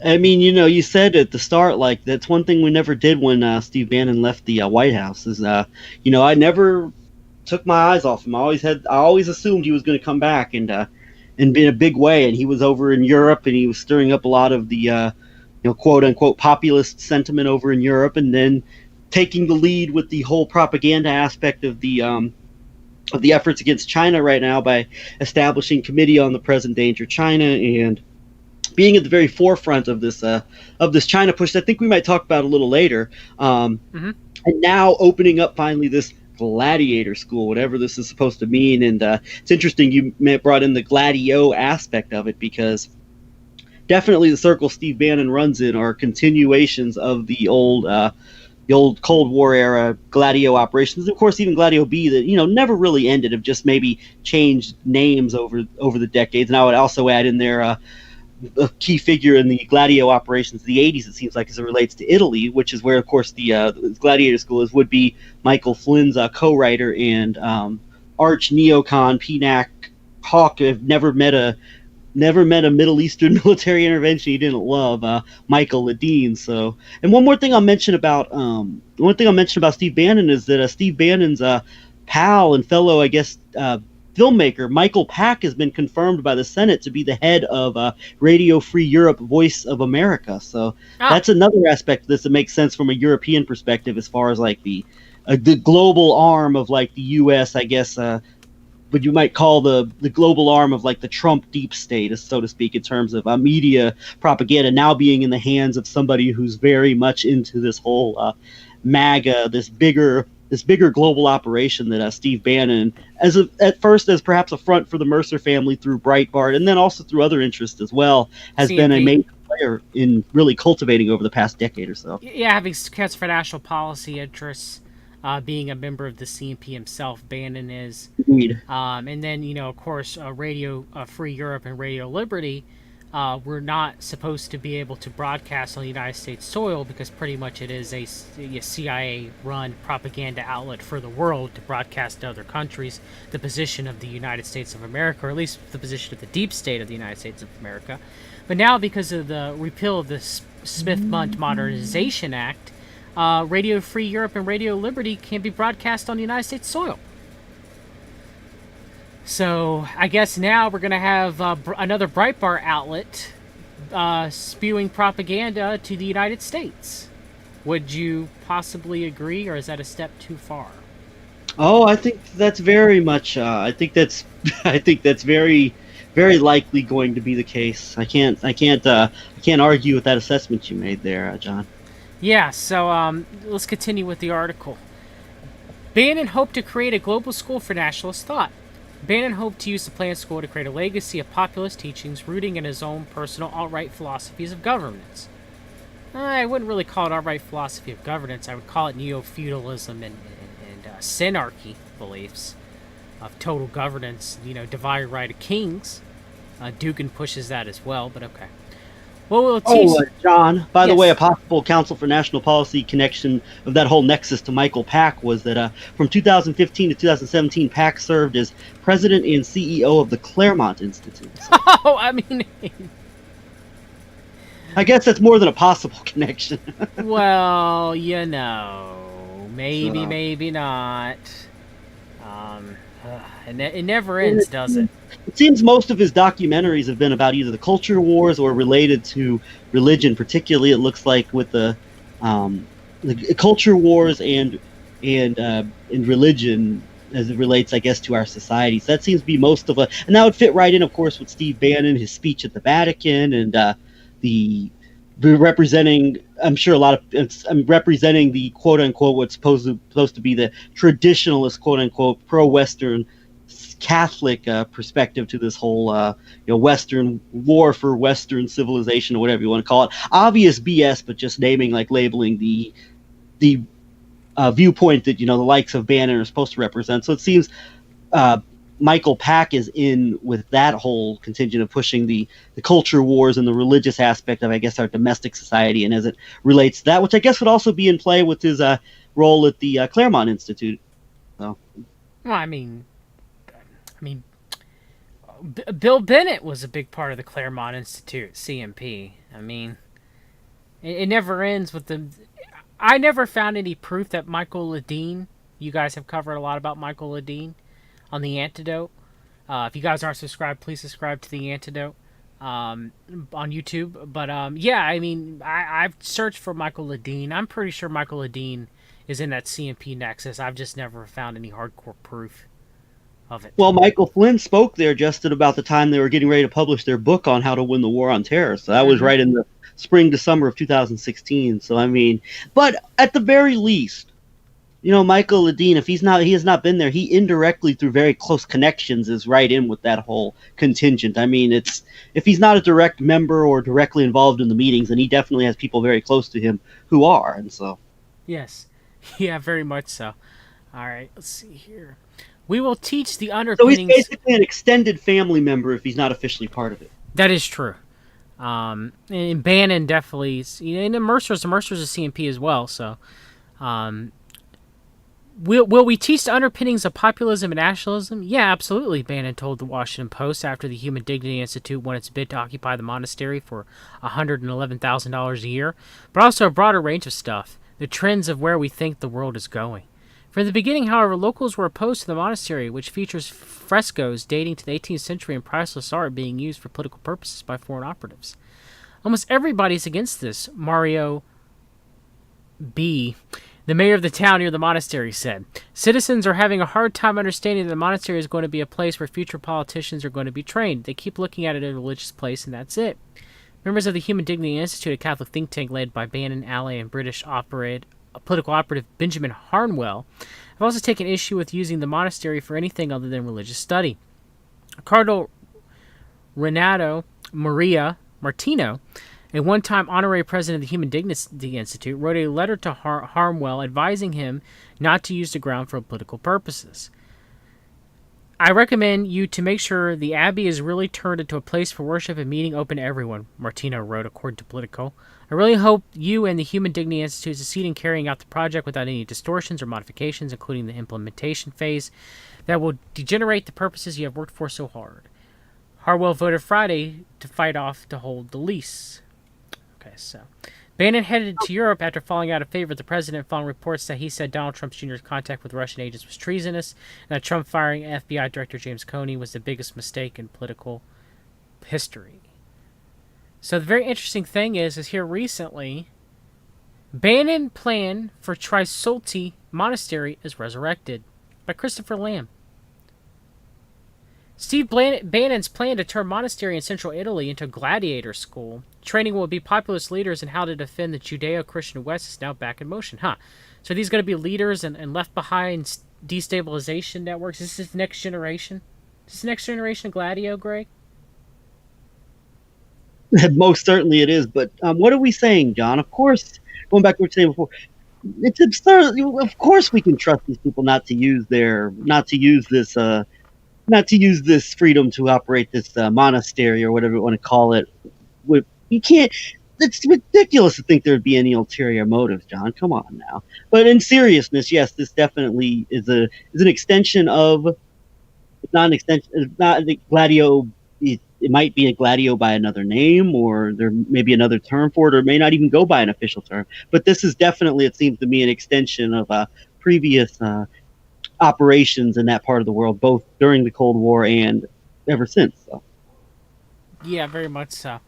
I mean, you said at the start, like, that's one thing we never did when Steve Bannon left the White House is, I never took my eyes off him. I always assumed he was going to come back and in a big way. And he was over in Europe and he was stirring up a lot of the, quote unquote populist sentiment over in Europe, and then taking the lead with the whole propaganda aspect of the efforts against China right now by establishing Committee on the Present Danger China and being at the very forefront of this China push that I think we might talk about a little later. And now opening up finally this gladiator school, whatever this is supposed to mean. And it's interesting you brought in the gladio aspect of it, because definitely the circle Steve Bannon runs in are continuations of the old Cold War era Gladio operations. Of course, even Gladio B that, never really ended, have just maybe changed names over the decades. And I would also add in there a key figure in the Gladio operations of the 80s, it seems like, as it relates to Italy, which is where, of course, the Gladiator School is, would be Michael Flynn's co-writer and arch neocon PNAC hawk. I've never met a Middle Eastern military intervention he didn't love, Michael Ledeen. So, and one more thing I'll mention about Steve Bannon is that Steve Bannon's pal and fellow, I guess, filmmaker Michael Pack has been confirmed by the Senate to be the head of Radio Free Europe, Voice of America. So that's another aspect of this that makes sense from a European perspective, as far as like the global arm of like the U.S., I guess. What you might call the global arm of like the Trump deep state, so to speak, in terms of media propaganda now being in the hands of somebody who's very much into this whole MAGA, this bigger global operation that Steve Bannon, at first as perhaps a front for the Mercer family through Breitbart, and then also through other interests as well, has been a major player in really cultivating over the past decade or so. Yeah, having Council for National Policy interests. Being a member of the CNP himself, Bannon is. Indeed. And then, of course, Radio Free Europe and Radio Liberty were not supposed to be able to broadcast on the United States soil, because pretty much it is a CIA-run propaganda outlet for the world to broadcast to other countries the position of the United States of America, or at least the position of the deep state of the United States of America. But now, because of the repeal of the Smith-Mundt Modernization Act, Radio Free Europe and Radio Liberty can be broadcast on the United States soil. So I guess now we're going to have another Breitbart outlet spewing propaganda to the United States. Would you possibly agree, or is that a step too far? Oh, I think that's very much. I think that's. I think that's very, very likely going to be the case. I can't argue with that assessment you made there, John. Yeah, so let's continue with the article. Bannon hoped to create a global school for nationalist thought. Bannon hoped to use the planned school to create a legacy of populist teachings rooting in his own personal alt-right philosophies of governance. I wouldn't really call it alt-right philosophy of governance. I would call it neo-feudalism and synarchy beliefs of total governance, divided right of kings. Dugan pushes that as well, but okay. Well, we'll teach... John, by the Yes. way, a possible Council for National Policy connection of that whole nexus to Michael Pack was that from 2015 to 2017, Pack served as president and CEO of the Claremont Institute. So Oh, I mean... I guess that's more than a possible connection. Well, maybe, So- maybe not. It never ends, does it? It seems most of his documentaries have been about either the culture wars or related to religion. Particularly, it looks like with the culture wars and religion as it relates, I guess, to our society. So that seems to be most of and that would fit right in, of course, with Steve Bannon, his speech at the Vatican, and the representing. I'm sure representing the quote unquote what's supposed to be the traditionalist quote unquote pro-Western Catholic perspective to this whole Western war for Western civilization or whatever you want to call it. Obvious BS, but just labeling the viewpoint that the likes of Bannon are supposed to represent. So it seems Michael Pack is in with that whole contingent of pushing the culture wars and the religious aspect of, I guess, our domestic society, and as it relates to that, which I guess would also be in play with his role at the Claremont Institute. So. Well, I mean, Bill Bennett was a big part of the Claremont Institute, CMP. I mean, it never ends with the... I never found any proof that Michael Ledeen... You guys have covered a lot about Michael Ledeen on the Antedote. If you guys aren't subscribed, please subscribe to the Antedote on YouTube. But yeah, I mean, I've searched for Michael Ledeen. I'm pretty sure Michael Ledeen is in that CMP nexus. I've just never found any hardcore proof of it. Well, Michael Flynn spoke there just at about the time they were getting ready to publish their book on how to win the war on terror. So that was right in the spring to summer of 2016. So I mean, but at the very least, Michael Ledeen, if he has not been there, he indirectly through very close connections is right in with that whole contingent. I mean, if he's not a direct member or directly involved in the meetings, then he definitely has people very close to him who are, and so. Yes. Yeah, very much so. All right, let's see here. We will teach the So underpinnings... he's basically an extended family member if he's not officially part of it. That is true. And Bannon definitely... And Mercer's a CMP as well, so... Will we teach the underpinnings of populism and nationalism? Yeah, absolutely, Bannon told the Washington Post after the Human Dignity Institute won its bid to occupy the monastery for $111,000 a year, but also a broader range of stuff, the trends of where we think the world is going. From the beginning, however, locals were opposed to the monastery, which features frescoes dating to the 18th century and priceless art being used for political purposes by foreign operatives. Almost everybody's against this, Mario B., the mayor of the town near the monastery, said. Citizens are having a hard time understanding that the monastery is going to be a place where future politicians are going to be trained. They keep looking at it as a religious place, and that's it. Members of the Human Dignity Institute, a Catholic think tank led by Bannon, ally, and British political operative Benjamin Harnwell, have also taken issue with using the monastery for anything other than religious study. Cardinal Renato Maria Martino, a one-time honorary president of the Human Dignity Institute, wrote a letter to Harnwell advising him not to use the ground for political purposes. I recommend you to make sure the Abbey is really turned into a place for worship and meeting open to everyone, Martino wrote, according to Politico. I really hope you and the Human Dignity Institute succeed in carrying out the project without any distortions or modifications, including the implementation phase, that will degenerate the purposes you have worked for so hard. Harwell voted Friday to fight off to hold the lease. Okay, so Bannon headed to Europe after falling out of favor with the president following reports that he said Donald Trump Jr.'s contact with Russian agents was treasonous, and that Trump firing FBI Director James Comey was the biggest mistake in political history. So the very interesting thing is here recently, Bannon plan for Trisulti Monastery is resurrected. by Christopher Lamb. Steve Bannon's plan to turn monastery in central Italy into a gladiator school. Training will be populist leaders in how to defend the Judeo-Christian West is now back in motion. So these going to be leaders and left behind destabilization networks? Is this next generation? Is this next generation of Gladio, Greg? Most certainly it is. But what are we saying, John? Of course, going back to what you were saying before, it's absurd. Of course, we can trust these people not to use this freedom to operate this monastery or whatever you want to call it. You can't. It's ridiculous to think there would be any ulterior motives, John. Come on now. But in seriousness, yes, this definitely is an extension of. It's not an extension. It's not the Gladio. It might be a Gladio by another name, or there may be another term for it, or it may not even go by an official term. But this is definitely, it seems to me, an extension of previous operations in that part of the world, both during the Cold War and ever since. So. Yeah, very much so.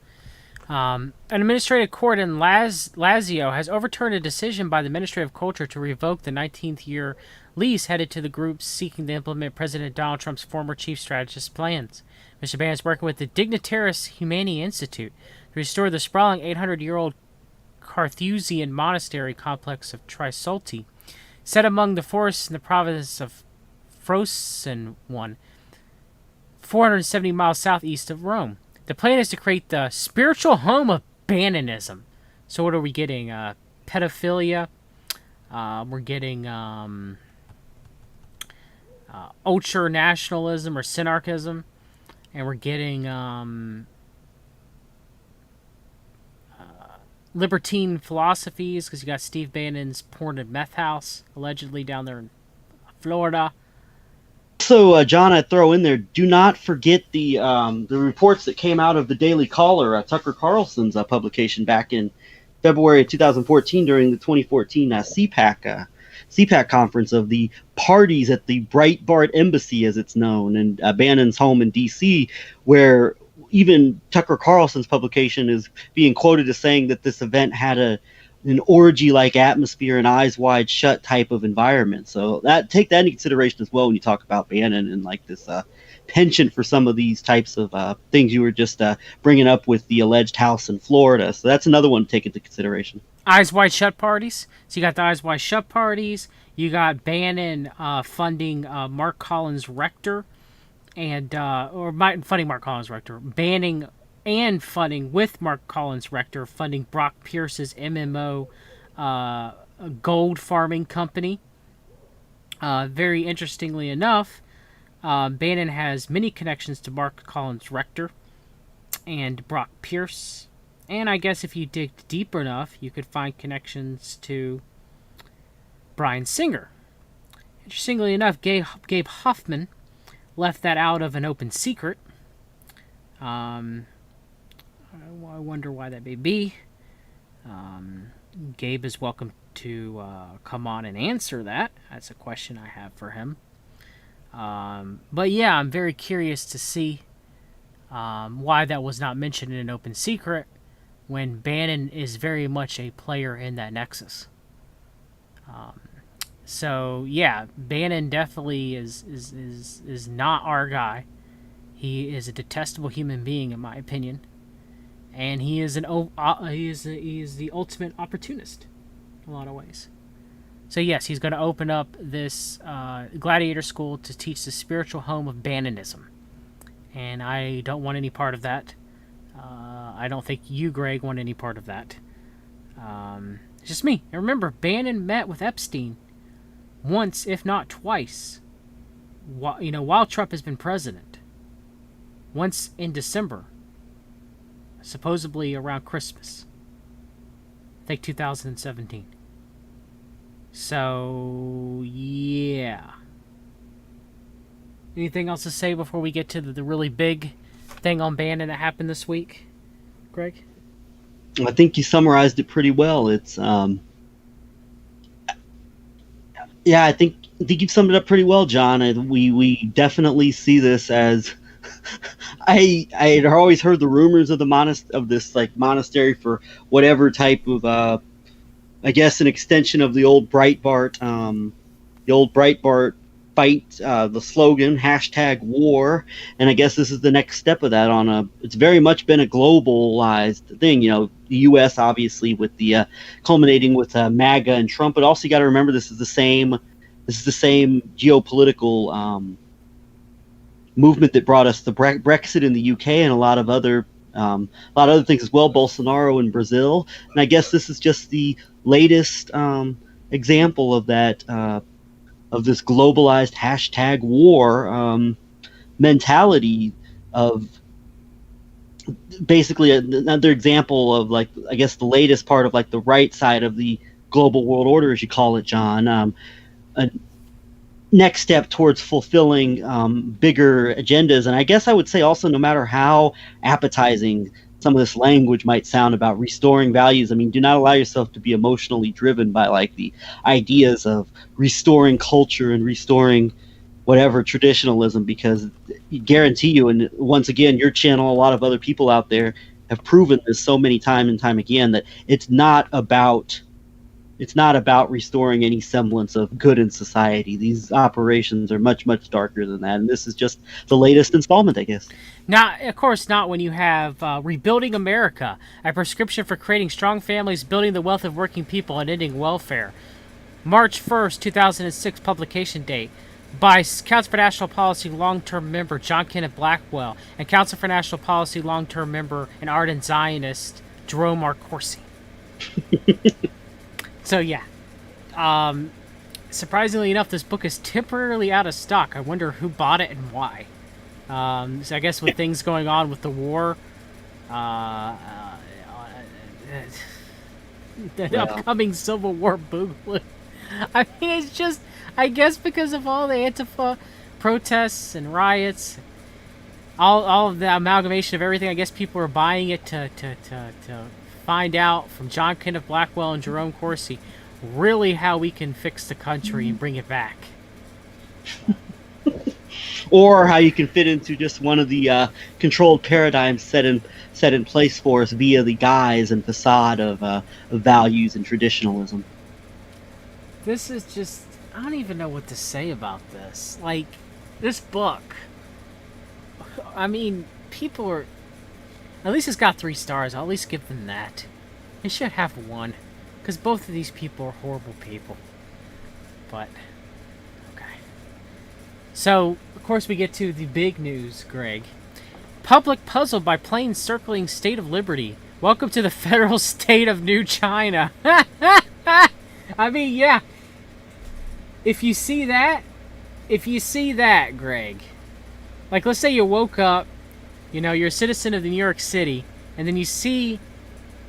An administrative court in Lazio has overturned a decision by the Ministry of Culture to revoke the 19th-year lease headed to the groups seeking to implement President Donald Trump's former chief strategist's plans. Mr. Bannon is working with the Dignitaris Humani Institute to restore the sprawling 800-year-old Carthusian monastery complex of Trisulti, set among the forests in the province of Frosinone, 470 miles southeast of Rome. The plan is to create the spiritual home of Bannonism. So what are we getting? Pedophilia. We're getting ultra nationalism or synarchism. And we're getting libertine philosophies, because you got Steve Bannon's porn and meth house, allegedly down there in Florida. So, John, I'd throw in there, do not forget the reports that came out of the Daily Caller, Tucker Carlson's publication back in February of 2014 during the 2014 CPAC conference of the parties at the Breitbart Embassy, as it's known, and Bannon's home in D.C., where even Tucker Carlson's publication is being quoted as saying that this event had an orgy-like atmosphere and eyes wide shut type of environment. So take that into consideration as well when you talk about Bannon and like this penchant for some of these types of things you were just bringing up with the alleged house in Florida. So that's another one to take into consideration. Eyes wide shut parties. So you got the eyes wide shut parties. You got Bannon funding Mark Collins Rector, and funding Mark Collins Rector, banning and funding with Mark Collins Rector, funding Brock Pierce's MMO gold farming company. Very interestingly enough, Bannon has many connections to Mark Collins Rector and Brock Pierce. And I guess if you dig deeper enough, you could find connections to Bryan Singer. Interestingly enough, Gabe Hoffman left that out of an open secret. I wonder why that may be. Gabe is welcome to come on and answer that. That's a question I have for him. But yeah, I'm very curious to see why that was not mentioned in an open secret when Bannon is very much a player in that nexus. So yeah, Bannon definitely is not our guy. He is a detestable human being, in my opinion, and he is he is the ultimate opportunist in a lot of ways. So yes, he's going to open up this gladiator school to teach the spiritual home of Bannonism, and I don't want any part of that. I don't think you, Greg, want any part of that. It's just me. And remember, Bannon met with Epstein once, if not twice, while Trump has been president. Once in December, supposedly around Christmas. I think 2017. So, yeah. Anything else to say before we get to the really big thing on Bannon that happened this week, Greg? I think you summarized it pretty well. It's yeah, I think you've summed it up pretty well, John. We definitely see this as I had always heard the rumors of this like monastery for whatever type of I guess an extension of the old Breitbart fight the slogan #war, and I guess this is the next step of that. It's very much been a globalized thing. The U.S. obviously with the culminating with MAGA and Trump, but also you got to remember this is the same geopolitical movement that brought us the Brexit in the UK and a lot of other things as well, Bolsonaro in Brazil. And I guess this is just the latest example of that, of this globalized #war mentality, of basically another example of, like, I guess the latest part of, like, the right side of the global world order, as you call it, John. A next step towards fulfilling bigger agendas. And I guess I would say also, no matter how appetizing some of this language might sound about restoring values, I mean, do not allow yourself to be emotionally driven by, like, the ideas of restoring culture and restoring whatever traditionalism, because I guarantee you, and once again, your channel, a lot of other people out there have proven this so many time and time again, that it's not about restoring any semblance of good in society. These operations are much, much darker than that. And this is just the latest installment, I guess. Not, of course, not when you have Rebuilding America, a prescription for creating strong families, building the wealth of working people, and ending welfare. March 1st, 2006 publication date by Council for National Policy long-term member John Kenneth Blackwell and Council for National Policy long-term member and ardent Zionist Jerome R. Corsi. So yeah, surprisingly enough, this book is temporarily out of stock. I wonder who bought it and why. So I guess with things going on with the war, the upcoming Civil War Boogaloo. I mean, it's just, I guess because of all the Antifa protests and riots, all of the amalgamation of everything, I guess people are buying it to find out from John Kenneth Blackwell and Jerome Corsi really how we can fix the country and bring it back. Or how you can fit into just one of the controlled paradigms set in place for us via the guise and facade of values and traditionalism. This is just, I don't even know what to say about this. Like, this book, I mean, people are, at least it's got 3 stars. I'll at least give them that. It should have 1, because both of these people are horrible people. But, okay. So, of course, we get to the big news, Greg. Public puzzled by planes circling State of Liberty. Welcome to the federal state of New China. I mean, yeah. If you see that, Greg, like, let's say you woke up, you know, you're a citizen of New York City, and then you see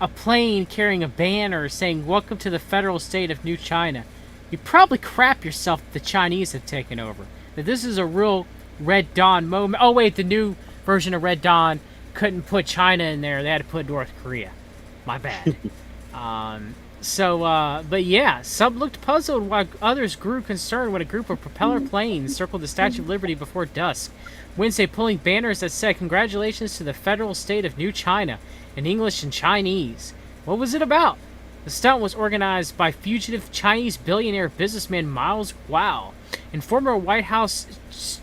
a plane carrying a banner saying, "Welcome to the federal state of New China." You probably crap yourself that the Chinese have taken over. That this is a real Red Dawn moment. Oh, wait, the new version of Red Dawn couldn't put China in there. They had to put North Korea. My bad. But yeah, some looked puzzled while others grew concerned when a group of propeller planes circled the Statue of Liberty before dusk Wednesday, pulling banners that said, "Congratulations to the federal state of New China," in English and Chinese. What was it about? The stunt was organized by fugitive Chinese billionaire businessman Miles Guo and former White House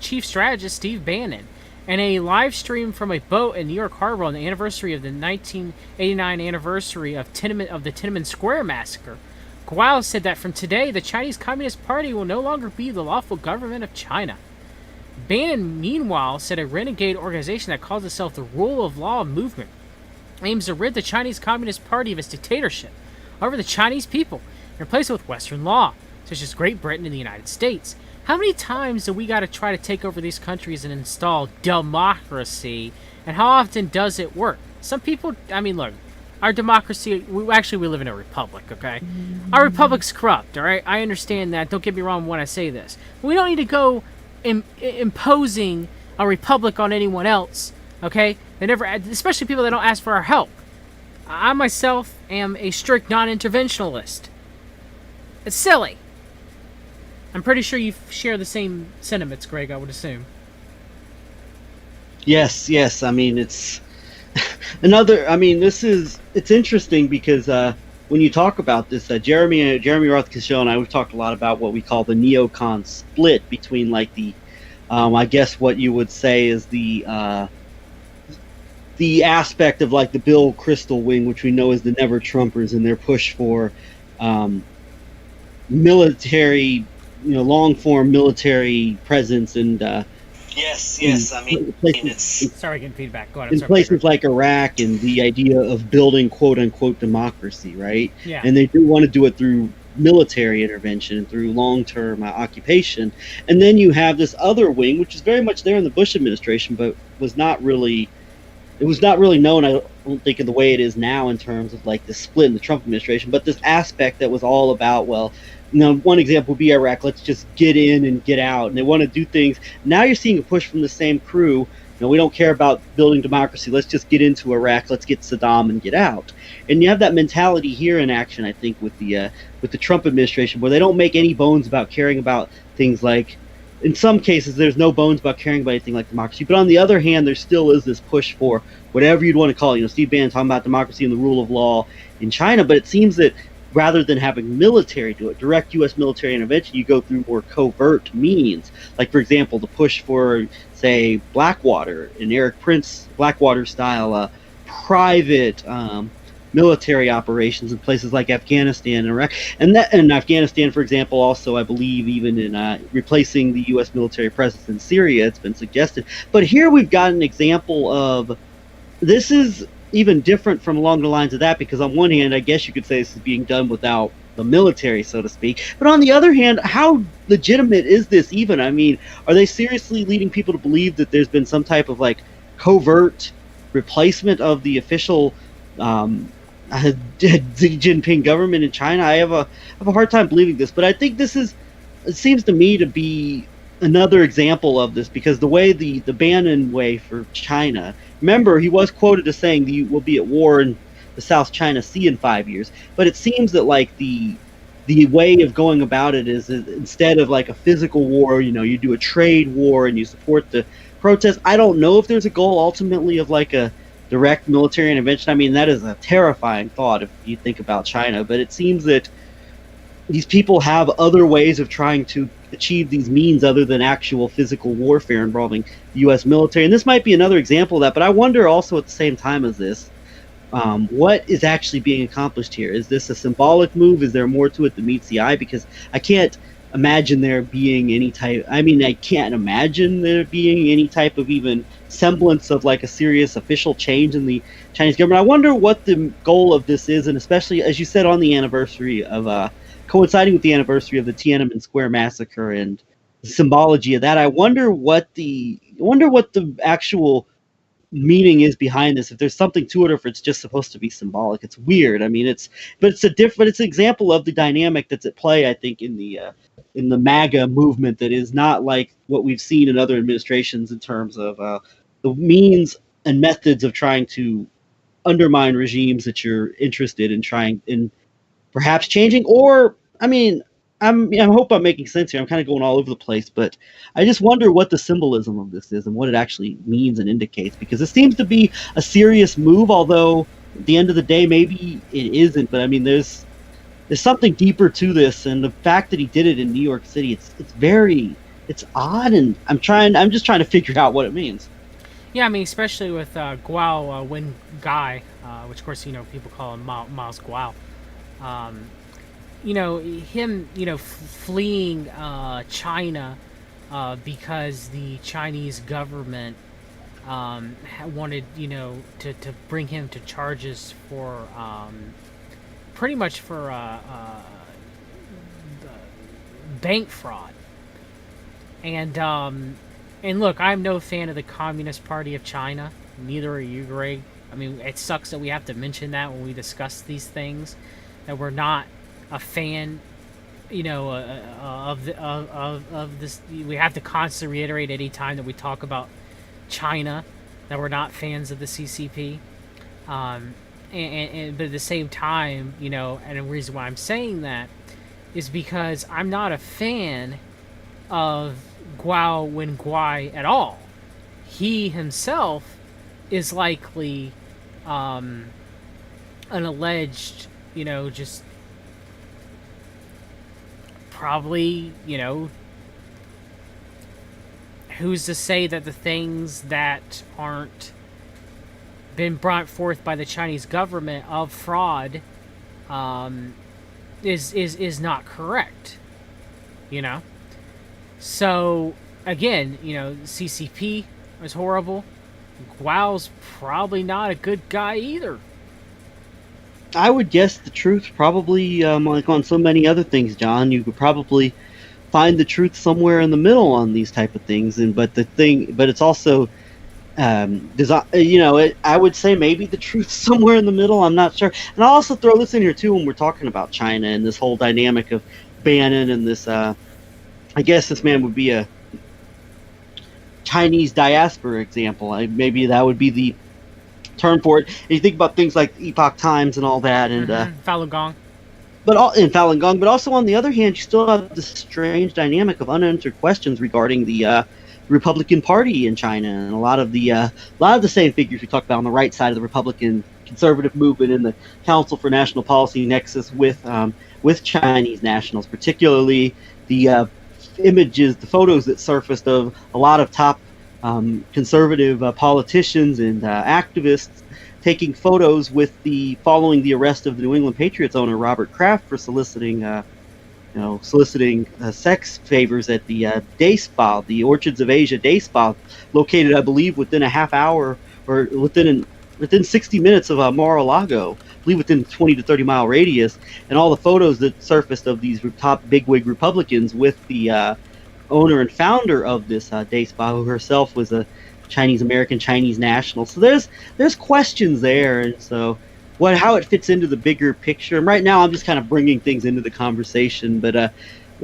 chief strategist Steve Bannon, and a live stream from a boat in New York Harbor on the anniversary of the 1989 anniversary of the Tiananmen Square massacre. Guo said that from today, the Chinese Communist Party will no longer be the lawful government of China. Bannon, meanwhile, said a renegade organization that calls itself the Rule of Law Movement aims to rid the Chinese Communist Party of its dictatorship over the Chinese people and replace it with Western law, such as Great Britain and the United States. How many times do we got to try to take over these countries and install democracy, and how often does it work? Some people, I mean, look, our democracy, we live in a republic, okay? Our republic's corrupt, all right? I understand that. Don't get me wrong when I say this. We don't need to go imposing a republic on anyone else, okay? They never, especially people that don't ask for our help. I myself am a strict non-interventionalist. It's silly. I'm pretty sure you share the same sentiments, Greg, I would assume. Yes. I mean, it's it's interesting because when you talk about this, Jeremy Roth Castillo and I, we've talked a lot about what we call the neocon split between like the, I guess what you would say is the aspect of like the Bill Kristol wing, which we know is the Never Trumpers, and their push for military, long form military presence and Yes. I mean, it's Sorry, getting feedback. Go ahead. in places like Iraq, and the idea of building quote unquote democracy, right? Yeah. And they do want to do it through military intervention and through long-term occupation. And then you have this other wing, which is very much there in the Bush administration, but was not really known, I don't think, in the way it is now in terms of like the split in the Trump administration, but this aspect that was all about, well, one example would be Iraq. Let's just get in and get out. And they want to do things. Now you're seeing a push from the same crew. We don't care about building democracy. Let's just get into Iraq. Let's get Saddam and get out. And you have that mentality here in action, I think, with the Trump administration, where they don't make any bones about caring about things like, in some cases, there's no bones about caring about anything like democracy. But on the other hand, there still is this push for whatever you'd want to call it. Steve Bannon talking about democracy and the rule of law in China. But it seems that rather than having military do it, direct U.S. military intervention, you go through more covert means. Like, for example, the push for, say, Blackwater, an Eric Prince Blackwater-style private military operations in places like Afghanistan and Iraq. And Afghanistan, for example, also, I believe, even in replacing the U.S. military presence in Syria, it's been suggested. But here we've got an example of, this is even different from along the lines of that, because on one hand, I guess you could say this is being done without the military, so to speak. But on the other hand, how legitimate is this even? I mean, are they seriously leading people to believe that there's been some type of like covert replacement of the official Xi Jinping government in China? I have a hard time believing this, but I think it seems to me to be another example of this, because the way the Bannon way for China, remember, he was quoted as saying that we'll be at war in the South China Sea in 5 years, but it seems that like the way of going about it is, instead of like a physical war, you do a trade war and you support the protests. I don't know if there's a goal ultimately of like a direct military intervention. I mean, that is a terrifying thought if you think about China, but it seems that these people have other ways of trying to achieve these means other than actual physical warfare involving the U.S. military. And this might be another example of that, but I wonder also at the same time as this, what is actually being accomplished here? Is this a symbolic move? Is there more to it than meets the eye? Because I can't imagine there being any type, I can't imagine there being any type of even semblance of like a serious official change in the Chinese government. I wonder what the goal of this is, and especially, as you said, on the anniversary of coinciding with the anniversary of the Tiananmen Square massacre and the symbology of that, I wonder what the actual meaning is behind this. If there's something to it, or if it's just supposed to be symbolic. It's weird. I mean, it's an example of the dynamic that's at play, I think, in the MAGA movement, that is not like what we've seen in other administrations in terms of the means and methods of trying to undermine regimes that you're interested in trying in perhaps changing. Or, I hope I'm making sense here. I'm kind of going all over the place, but I just wonder what the symbolism of this is and what it actually means and indicates, because it seems to be a serious move, although at the end of the day, maybe it isn't. But I mean, there's something deeper to this, and the fact that he did it in New York City, it's odd, and I'm just trying to figure out what it means. Yeah, I mean, especially with Guo Wen Guy, which of course people call him Miles Guo. Him, fleeing China because the Chinese government wanted, to bring him to charges for pretty much for bank fraud. And look, I'm no fan of the Communist Party of China. Neither are you, Greg. I mean, it sucks that we have to mention that when we discuss these things, that we're not a fan, of this. We have to constantly reiterate any time that we talk about China that we're not fans of the CCP. But at the same time, and the reason why I'm saying that is because I'm not a fan of Guo Wen Guai at all. He himself is likely an alleged just probably, who's to say that the things that aren't been brought forth by the Chinese government of fraud is not correct, So again, CCP was horrible. Guo's probably not a good guy either. I would guess the truth probably, like on so many other things, John, you could probably find the truth somewhere in the middle on these type of things. But it's also, I would say maybe the truth somewhere in the middle. I'm not sure. And I'll also throw this in here too when we're talking about China and this whole dynamic of Bannon and this. I guess this man would be a Chinese diaspora example. Maybe that would be the term for it. And you think about things like Epoch Times and all that, and Falun Gong. In Falun Gong, but also on the other hand, you still have this strange dynamic of unanswered questions regarding the Republican Party in China, and a lot of the same figures we talked about on the right side of the Republican conservative movement in the Council for National Policy nexus with Chinese nationals, particularly the images, the photos that surfaced of a lot of top conservative politicians and activists taking photos following the arrest of the New England Patriots owner Robert Kraft for soliciting sex favors at the day spa, the Orchids of Asia day spa, located, I believe, within a half hour or within 60 minutes of Mar-a-Lago, I believe within 20 to 30 mile radius, and all the photos that surfaced of these top bigwig Republicans with the owner and founder of this day spa, who herself was a Chinese American, Chinese national. So there's questions there, and so how it fits into the bigger picture. And right now, I'm just kind of bringing things into the conversation, but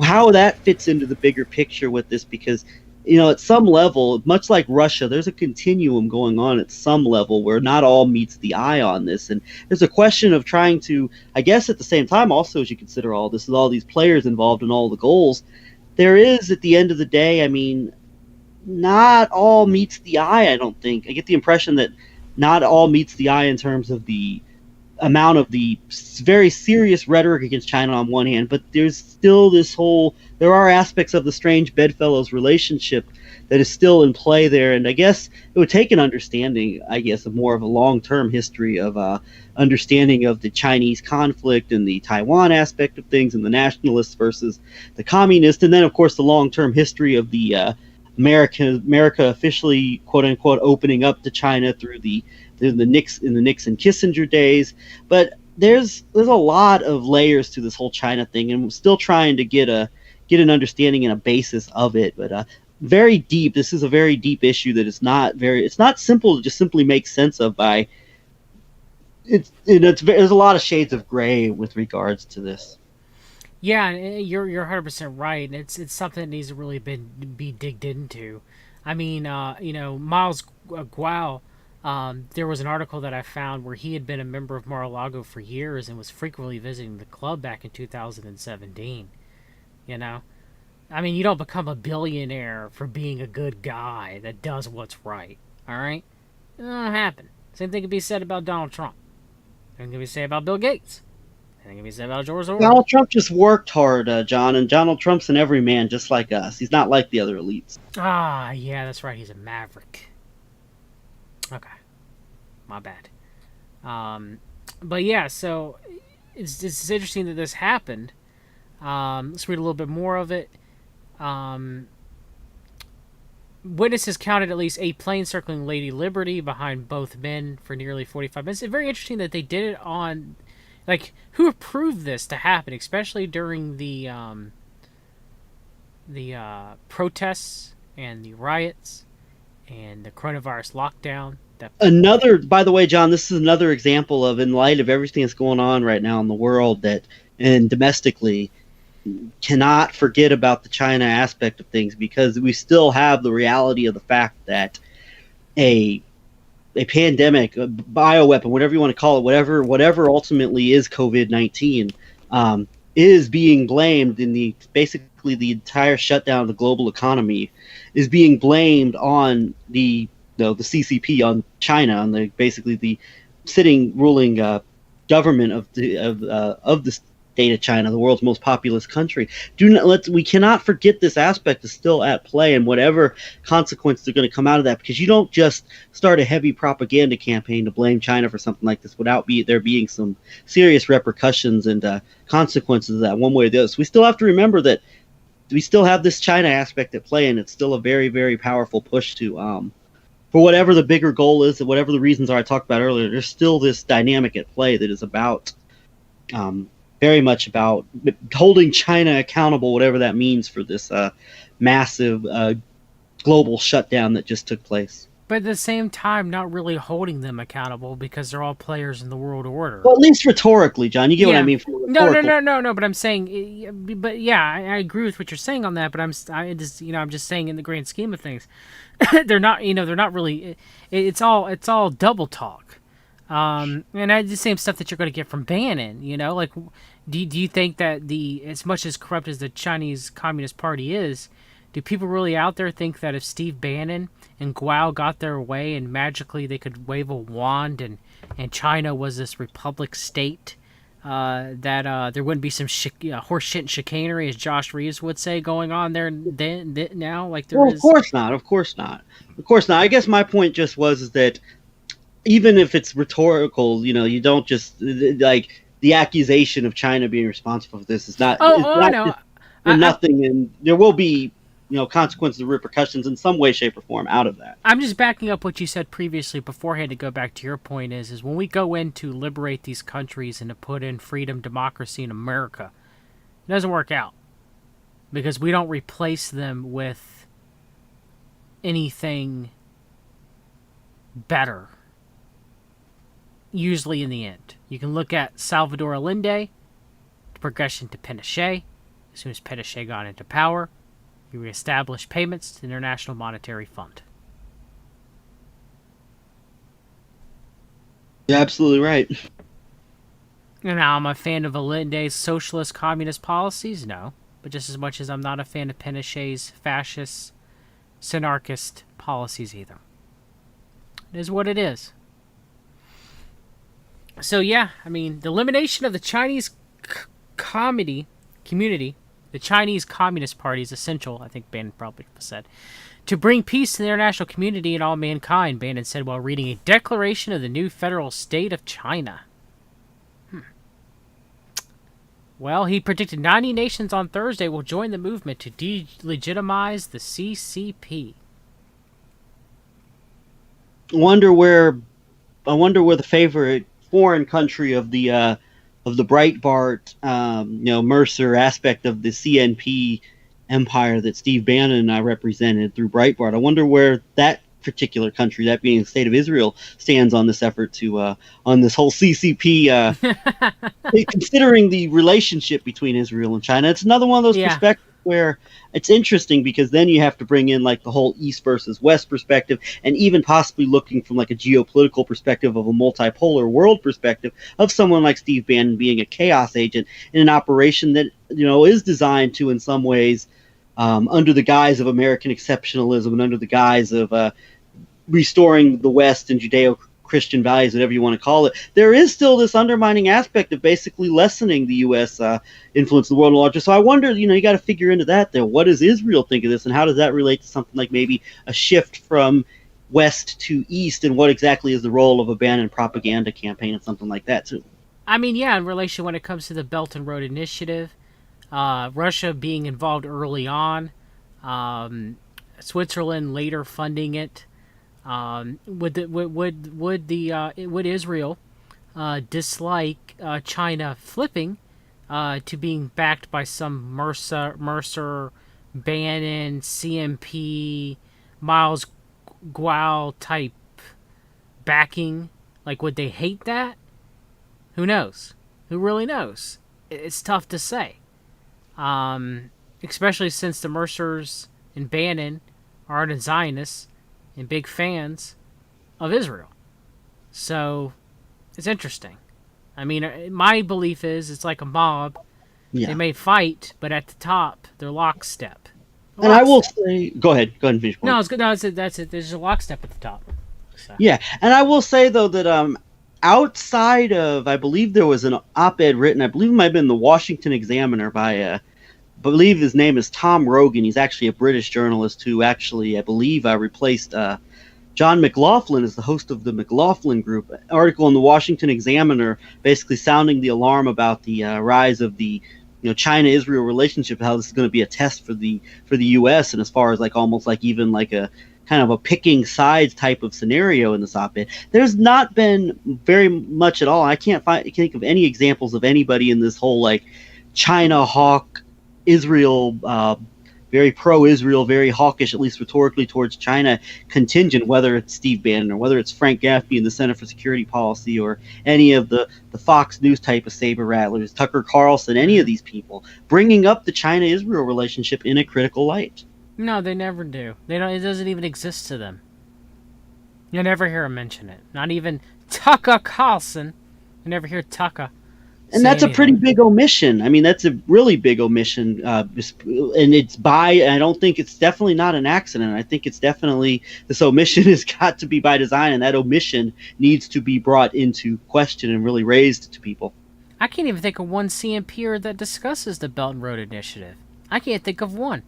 how that fits into the bigger picture with this, because at some level, much like Russia, there's a continuum going on at some level where not all meets the eye on this, and there's a question of trying to, I guess, at the same time, also as you consider all this, with all these players involved in all the goals. There is, at the end of the day, I mean, not all meets the eye, I don't think. I get the impression that not all meets the eye in terms of the amount of the very serious rhetoric against China on one hand, but there's still there are aspects of the strange bedfellows relationship that is still in play there, and I guess it would take an understanding, of more of a long-term history of understanding of the Chinese conflict and the Taiwan aspect of things and the nationalists versus the communists, and then of course the long-term history of the America officially quote unquote opening up to China through the Nixon Kissinger days. But there's a lot of layers to this whole China thing, and we're still trying to get an understanding and a basis of it. But very deep. This is a very deep issue that it's not simple to just simply make sense of by. There's a lot of shades of gray with regards to this. Yeah, you're 100% right, and it's something that needs to really be digged into. I mean, Miles Guo, there was an article that I found where he had been a member of Mar-a-Lago for years and was frequently visiting the club back in 2017. I mean, you don't become a billionaire for being a good guy that does what's right. All right, it don't happen. Same thing can be said about Donald Trump. Same thing can be said about Bill Gates. Same thing can be said about George Soros. Donald Trump just worked hard, John, and Donald Trump's an everyman just like us. He's not like the other elites. Ah, yeah, that's right. He's a maverick. Okay, my bad. But yeah, so it's interesting that this happened. Let's read a little bit more of it. Witnesses counted at least 8 planes circling Lady Liberty behind both men for nearly 45 minutes. It's very interesting that they did it on, who approved this to happen, especially during the protests and the riots and the coronavirus lockdown. By the way, John, this is another example of, in light of everything that's going on right now in the world and domestically, cannot forget about the China aspect of things, because we still have the reality of the fact that a pandemic, a bioweapon, whatever you want to call it, whatever ultimately is COVID-19, is being blamed in basically the entire shutdown of the global economy is being blamed on the CCP, on China, on the sitting ruling government of the state of China, the world's most populous country. We cannot forget this aspect is still at play, and whatever consequences are going to come out of that, because you don't just start a heavy propaganda campaign to blame China for something like this without there being some serious repercussions and consequences of that one way or the other. So we still have to remember that we still have this China aspect at play, and it's still a very, very powerful push to for whatever the bigger goal is and whatever the reasons are I talked about earlier. There's still this dynamic at play that is about very much about holding China accountable, whatever that means for this massive global shutdown that just took place. But at the same time, not really holding them accountable because they're all players in the world order. Well, at least rhetorically, John. You get what I mean? No. But I'm saying, but yeah, I agree with what you're saying on that. But I'm just saying in the grand scheme of things, they're not really. It's all double talk. And the same stuff that you're going to get from Bannon, like, do you think that as much as corrupt as the Chinese Communist Party is, do people really out there think that if Steve Bannon and Guo got their way and magically they could wave a wand and China was this republic state, that there wouldn't be some horse shit and chicanery, as Josh Reeves would say, going on there now? Like there is? Of course not. I guess my point just was that even if it's rhetorical, you don't just like the accusation of China being responsible for this is not. I know. Nothing, and there will be consequences and repercussions in some way, shape, or form out of that. I'm just backing up what you said previously beforehand to go back to your point is when we go in to liberate these countries and to put in freedom, democracy in America, it doesn't work out because we don't replace them with anything better. Usually in the end. You can look at Salvador Allende, the progression to Pinochet. As soon as Pinochet got into power, he reestablished payments to the International Monetary Fund. You're absolutely right. And now I'm a fan of Allende's socialist communist policies? No. But just as much as I'm not a fan of Pinochet's fascist, synarchist policies either. It is what it is. So yeah, I mean, the elimination of the Chinese community, the Chinese Communist Party is essential, I think Bannon probably said, to bring peace to the international community and all mankind, Bannon said while reading a declaration of the new federal state of China. Well, he predicted 90 nations on Thursday will join the movement to delegitimize the CCP. I wonder where the favorite foreign country of the Breitbart, Mercer aspect of the CNP empire that Steve Bannon and I represented through Breitbart. I wonder where that particular country, that being the state of Israel, stands on this effort to on this whole CCP. Considering the relationship between Israel and China, it's another one of those perspectives where it's interesting because then you have to bring in like the whole East versus West perspective, and even possibly looking from like a geopolitical perspective of a multipolar world perspective of someone like Steve Bannon being a chaos agent in an operation that is designed to, in some ways, under the guise of American exceptionalism and under the guise of restoring the West and Judeo-Christian values, whatever you want to call it, there is still this undermining aspect of basically lessening the U.S. Influence in the world larger. So I wonder, you got to figure into that there. What does Israel think of this, and how does that relate to something like maybe a shift from West to East, and what exactly is the role of a Bannon propaganda campaign and something like that too? I mean, yeah, in relation when it comes to the Belt and Road Initiative, Russia being involved early on, Switzerland later funding it. Would Israel dislike China flipping to being backed by some Mercer, Bannon, CMP, Miles Guo type backing? Like, would they hate that? Who knows? Who really knows? It's tough to say. Especially since the Mercers and Bannon are ardent Zionists and big fans of Israel. So, it's interesting. I mean, my belief is it's like a mob. Yeah. They may fight, but at the top, they're lockstep. And I will say... Go ahead and finish. No, it's good. No, that's it. There's a lockstep at the top. So. Yeah, and I will say, though, that outside of, I believe there was an op-ed written, I believe it might have been the Washington Examiner by, I believe his name is Tom Rogan. He's actually a British journalist who actually, I believe, replaced John McLaughlin as the host of the McLaughlin Group. An article in the Washington Examiner basically sounding the alarm about the rise of the China-Israel relationship, how this is going to be a test for the U.S. and as far as like almost like even like a kind of a picking sides type of scenario in this op-ed. There's not been very much at all. I can't think of any examples of anybody in this whole like China hawk Israel, very pro-Israel, very hawkish, at least rhetorically, towards China contingent, whether it's Steve Bannon or whether it's Frank Gaffney in the Center for Security Policy or any of the Fox News type of saber rattlers, Tucker Carlson, any of these people, bringing up the China-Israel relationship in a critical light. No, they never do. They don't. It doesn't even exist to them. You'll never hear them mention it. Not even Tucker Carlson. You never hear Tucker. And that's a pretty big omission. I mean, that's a really big omission. And it's I don't think it's definitely not an accident. I think it's definitely, this omission has got to be by design, and that omission needs to be brought into question and really raised to people. I can't even think of one CMPer that discusses the Belt and Road Initiative. I can't think of one.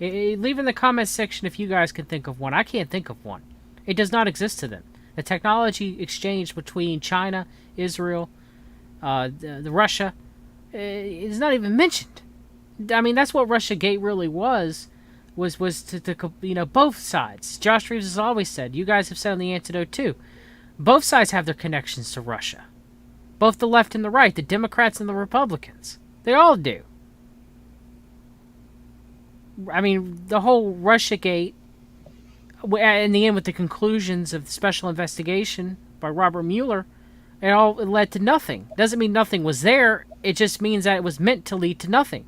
Leave in the comments section if you guys can think of one. I can't think of one. It does not exist to them. The technology exchange between China, Israel, the Russia is not even mentioned. I mean, that's what Russiagate really was to both sides. Josh Reeves has always said, you guys have said on the Antedote too, both sides have their connections to Russia. Both the left and the right, the Democrats and the Republicans. They all do. I mean, the whole Russiagate, in the end with the conclusions of the special investigation by Robert Mueller, it led to nothing. Doesn't mean nothing was there. It just means that it was meant to lead to nothing.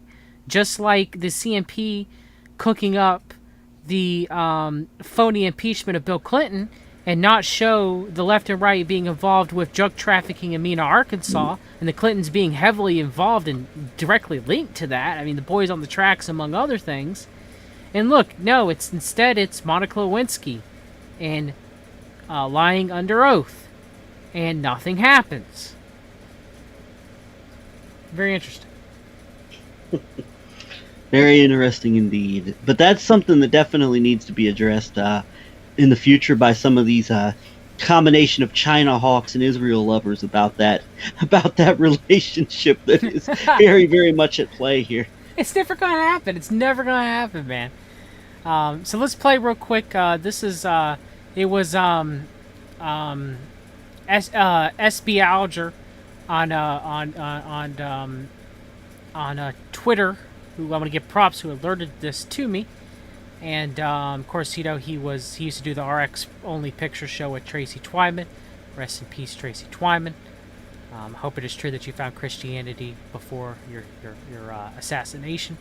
Just like the CMP cooking up the phony impeachment of Bill Clinton and not show the left and right being involved with drug trafficking in Mena, Arkansas, and the Clintons being heavily involved and directly linked to that. I mean, the boys on the tracks, among other things. And look, no, instead it's Monica Lewinsky and lying under oath. And nothing happens. Very interesting. Very interesting indeed. But that's something that definitely needs to be addressed in the future by some of these combination of China hawks and Israel lovers about that relationship that is very, very much at play here. It's never going to happen. It's never going to happen, man. So let's play real quick. This is it was LBRY on Twitter, who I'm gonna give props, who alerted this to me, and of course, he used to do the RX only picture show with Tracy Twyman. Rest in peace, Tracy Twyman. Hope it is true that you found Christianity before your assassination.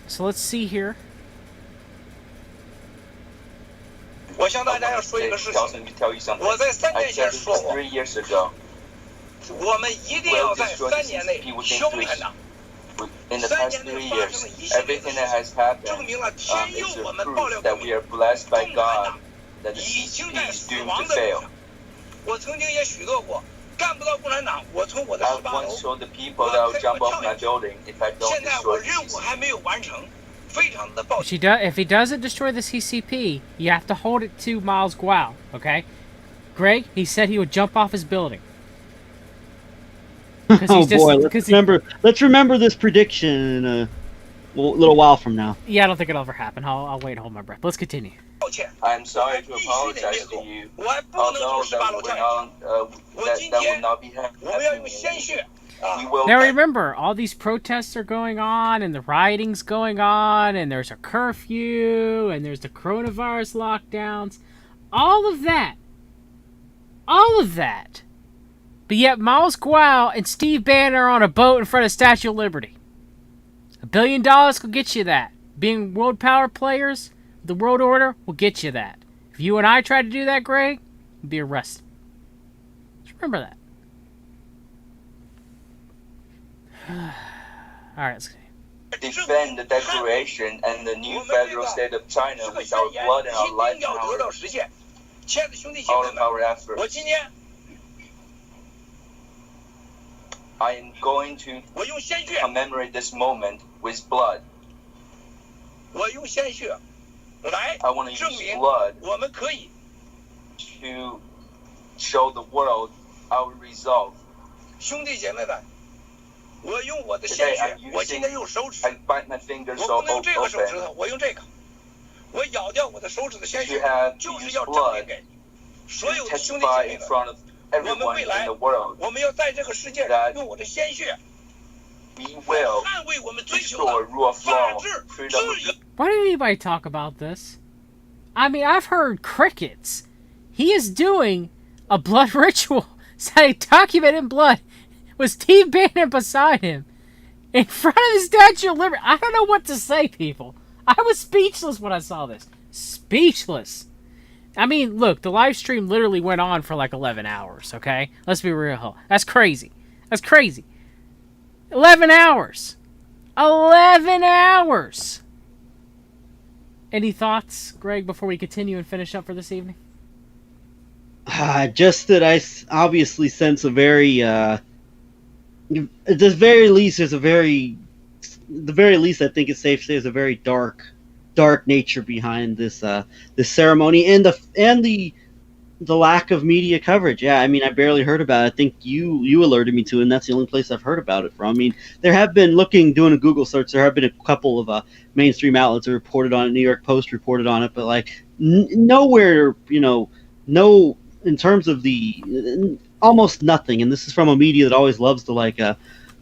So let's see here. 我向大家要说一个事情，我在3年前说过，我们一定要在3年内消灭它。3年内发生的一系列的事情，证明了天佑我们爆料革命，共产党已经在死亡的路上。我曾经也许诺过，干不到共产党，我从我的18楼我开过跳下去。现在我任务还没有完成。 If he doesn't destroy the CCP, you have to hold it to Miles Guo, okay? Greg, he said he would jump off his building. Oh boy, let's remember this prediction in a little while from now. Yeah, I don't think it'll ever happen. I'll wait and hold my breath. Let's continue. I'm sorry to apologize to you. Although that will not be happening. Now remember, all these protests are going on, and the rioting's going on, and there's a curfew, and there's the coronavirus lockdowns. All of that. But yet Miles Guo and Steve Bannon are on a boat in front of Statue of Liberty. $1 billion will get you that. Being world power players, the world order will get you that. If you and I try to do that, Greg, we'll be arrested. Just remember that. Alright, let's continue. Defend the Declaration and the new federal state of China with our blood and our life and our all of our efforts. I am going to commemorate this moment with blood. I want to use blood to show the world our resolve. Today I bite my fingers so open. You have to use blood to testify in front of everyone in the world that we will restore rule of law, freedom of... Why did anybody talk about this? I mean, I've heard crickets. He is doing a blood ritual, saying documented in blood, with Steve Bannon beside him, in front of the Statue of Liberty. I don't know what to say, people. I was speechless when I saw this. Speechless. I mean, look, the live stream literally went on for like 11 hours, okay? Let's be real. That's crazy. That's crazy. 11 hours. 11 hours. Any thoughts, Greg, before we continue and finish up for this evening? Just that I obviously sense a very, at the very least, I think it's safe to say there's a very dark nature behind this this ceremony and the lack of media coverage. Yeah, I mean, I barely heard about it. I think you alerted me to it, and that's the only place I've heard about it from. I mean, there have been, doing a Google search, there have been a couple of mainstream outlets that reported on it. New York Post reported on it, but like nowhere, no, in terms of almost nothing. And this is from a media that always loves to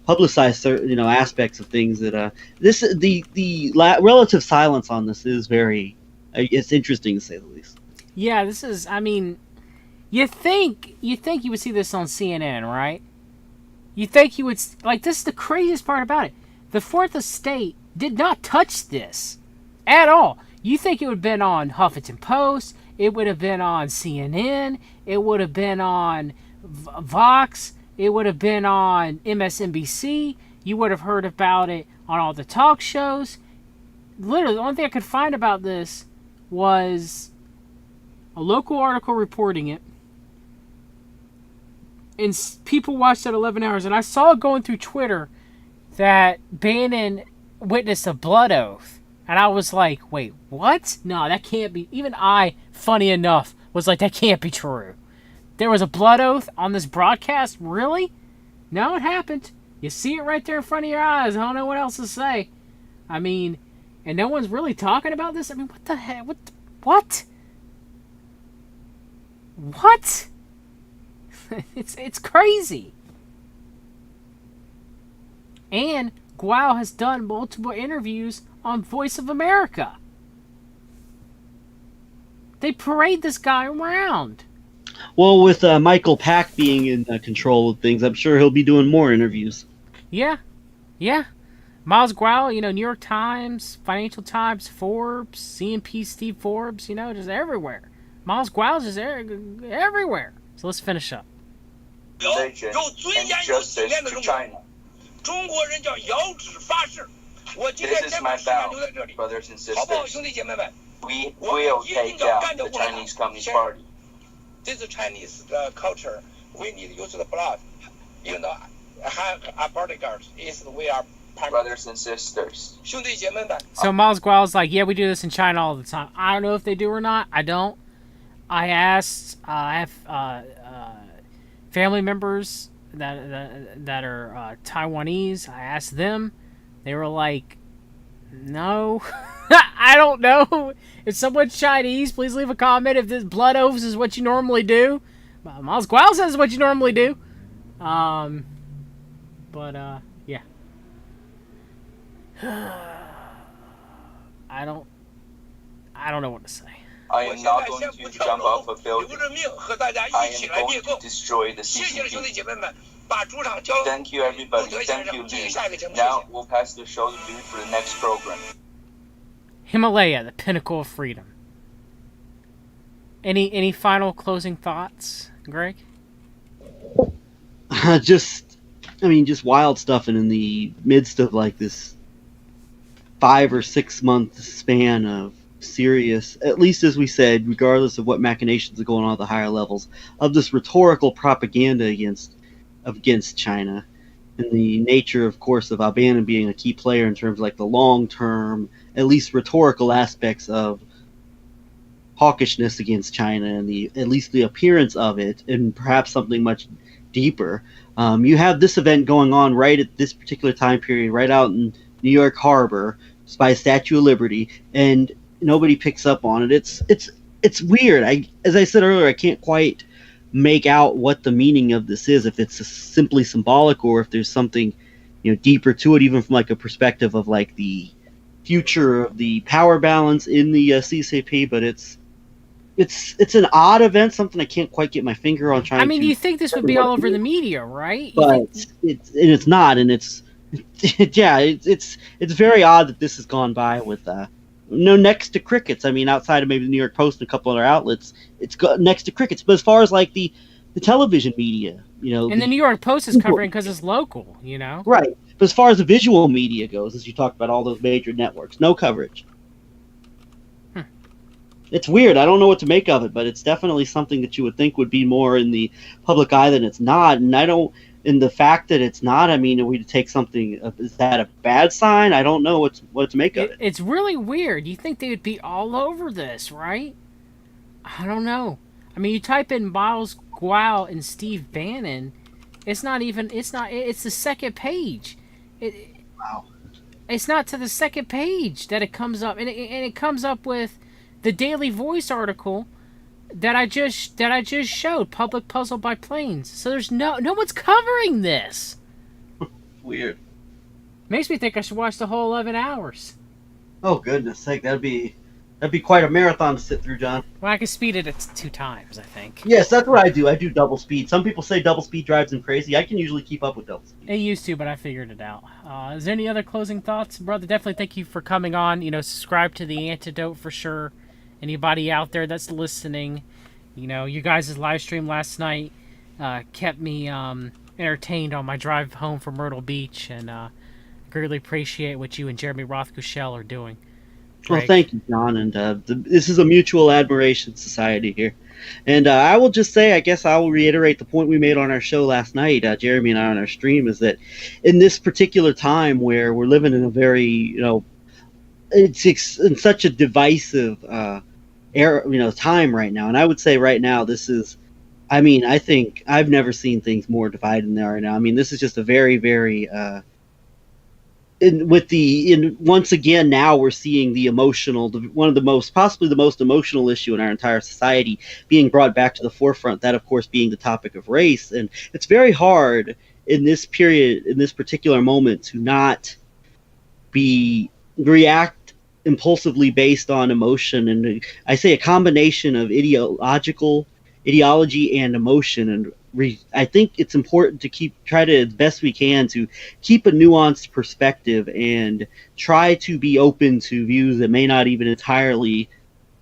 publicize certain, aspects of things that the relative silence on this is very, it's interesting to say the least. Yeah, this is, I mean, you think you would see this on CNN, right? You think you would, this is the craziest part about it. The Fourth Estate did not touch this at all. You think it would have been on Huffington Post, it would have been on CNN, it would have been on Vox, it would have been on MSNBC. You would have heard about it on all the talk shows. Literally, the only thing I could find about this was a local article reporting it. And people watched it 11 hours. And I saw it going through Twitter that Bannon witnessed a blood oath. And I was like, wait, what? No, that can't be. Even I, funny enough, was like, that can't be true. There was a blood oath on this broadcast? Really? No, it happened. You see it right there in front of your eyes. I don't know what else to say. I mean, and no one's really talking about this? I mean, what the heck? What? What? It's crazy. And Guao has done multiple interviews on Voice of America. They parade this guy around. Well, with Michael Pack being in control of things, I'm sure he'll be doing more interviews. Yeah. Miles Guao, New York Times, Financial Times, Forbes, CNP Steve Forbes, just everywhere. Miles Guao's just everywhere. So let's finish up. Religion and justice to China. This is my vow, brothers and sisters. We will take down the Chinese Communist Party. This is Chinese culture. We need to use the blood. Our bodyguards we are brothers and sisters. So Miles Guao's like, yeah, we do this in China all the time. I don't know if they do or not. I don't. I asked. I have family members that are Taiwanese. I asked them. They were like, no. I don't know. If someone's Chinese, please leave a comment if this blood oaths is what you normally do. Miles Guao says it's what you normally do. Yeah. I don't know what to say. I am not going to jump off a building. I am going to destroy the CCP. Thank you, everybody. Thank you, Lee. Now we'll pass the show to Lee for the next program. Himalaya, the pinnacle of freedom. Any final closing thoughts, Greg? Just wild stuff, and in the midst of this 5 or 6 month span of serious, at least as we said, regardless of what machinations are going on at the higher levels, of this rhetorical propaganda against China, and the nature, of course, of Bannon being a key player in terms of like the long-term, at least rhetorical aspects of hawkishness against China, and at least the appearance of it, and perhaps something much deeper. You have this event going on right at this particular time period, right out in New York Harbor, by Statue of Liberty, and nobody picks up on it. It's weird. As I said earlier, I can't quite make out what the meaning of this is. If it's simply symbolic, or if there's something, deeper to it, even from like a perspective of like the future of the power balance in the CCP. But it's an odd event, something I can't quite get my finger on. You think this would be all over the media, right? But it's not, and it's very odd that this has gone by with no next to crickets. Outside of maybe the New York Post and a couple other outlets, it's got next to crickets. But as far as like the television media, and the New York Post is covering because it's local, right. But as far as the visual media goes, as you talked about, all those major networks, no coverage. It's weird. I don't know what to make of it, but it's definitely something that you would think would be more in the public eye than it's not. And in the fact that it's not, we take something, is that a bad sign? I don't know what to make of it. It's really weird. You think they would be all over this, right? I don't know. You type in Miles Guo and Steve Bannon, it's the second page. Wow. It's not to the second page that it comes up, and it comes up with the Daily Voice article that I just showed, Public Puzzle by Planes. So there's no one's covering this. Weird. Makes me think I should watch the whole 11 hours. Oh goodness sake, that'd be quite a marathon to sit through, John. Well, I can speed it at 2 times, I think. Yes, that's what I do. I do double speed. Some people say double speed drives them crazy. I can usually keep up with double speed. It used to, but I figured it out. Is there any other closing thoughts, brother? Definitely thank you for coming on. Subscribe to the Antidote for sure. Anybody out there that's listening, you guys' live stream last night kept me entertained on my drive home from Myrtle Beach, and greatly appreciate what you and Jeremy Rothkushel are doing. Greg. Well, thank you, John, and this is a mutual admiration society here. And I will just say, I guess I will reiterate the point we made on our show last night, Jeremy and I on our stream, is that in this particular time where we're living in a very, it's in such a divisive era, time right now. And I would say right now, this is, I think I've never seen things more divided than they are right now. This is just a very, very, once again, now we're seeing possibly the most emotional issue in our entire society being brought back to the forefront, that of course being the topic of race. And it's very hard in this period, in this particular moment, to not react impulsively based on emotion. And I say a combination of ideology and emotion. And I think it's important to try to, as best we can, to keep a nuanced perspective and try to be open to views that may not even entirely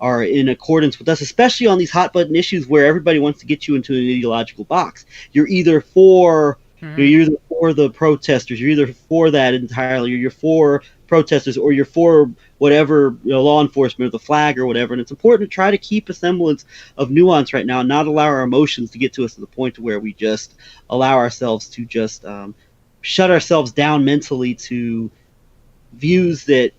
are in accordance with us, especially on these hot button issues where everybody wants to get you into an ideological box. You're either for the protesters, you're either for that entirely, or you're for protesters, or you're for whatever, law enforcement or the flag or whatever. And it's important to try to keep a semblance of nuance right now and not allow our emotions to get to us to the point to where we just allow ourselves to just shut ourselves down mentally to views that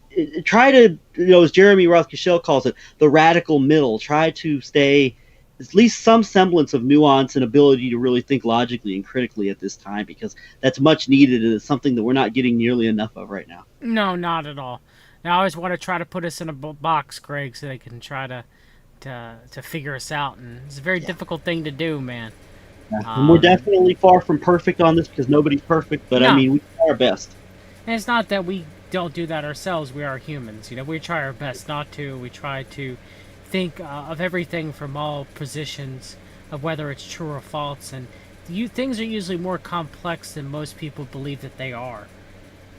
try to, as Jeremy Rothkushel calls it, the radical middle. Try to stay at least some semblance of nuance and ability to really think logically and critically at this time, because that's much needed, and it's something that we're not getting nearly enough of right now. No, not at all. I always want to try to put us in a box, Greg, so they can try to figure us out, and it's a very difficult thing to do, man. Yeah. And we're definitely far from perfect on this, because nobody's perfect, but we try our best. And it's not that we don't do that ourselves. We are humans. We try our best not to. We try to think of everything from all positions of whether it's true or false, and things are usually more complex than most people believe that they are.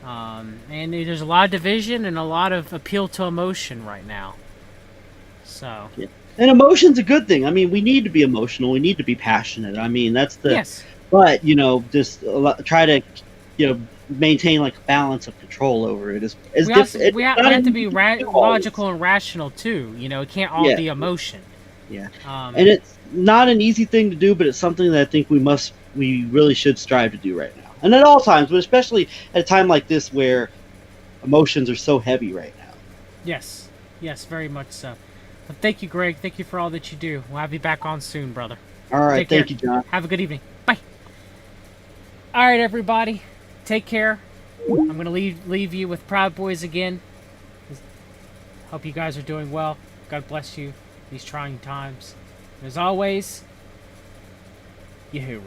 And there's a lot of division and a lot of appeal to emotion right now. So. Yeah. And emotion's a good thing. We need to be emotional. We need to be passionate. That's the. Yes. But just try to maintain like a balance of control over it. We have to be logical and rational too. It can't all be emotion. Yeah, and it's not an easy thing to do, but it's something that I think we really should strive to do right now, and at all times, but especially at a time like this where emotions are so heavy right now. Yes, very much so. But thank you, Greg. Thank you for all that you do. We'll have you back on soon, brother. All right, thank you, John. Have a good evening. Bye. All right, everybody, take care. I'm gonna leave you with Proud Boys again. Hope you guys are doing well. God bless you these trying times. And as always, Yahoo!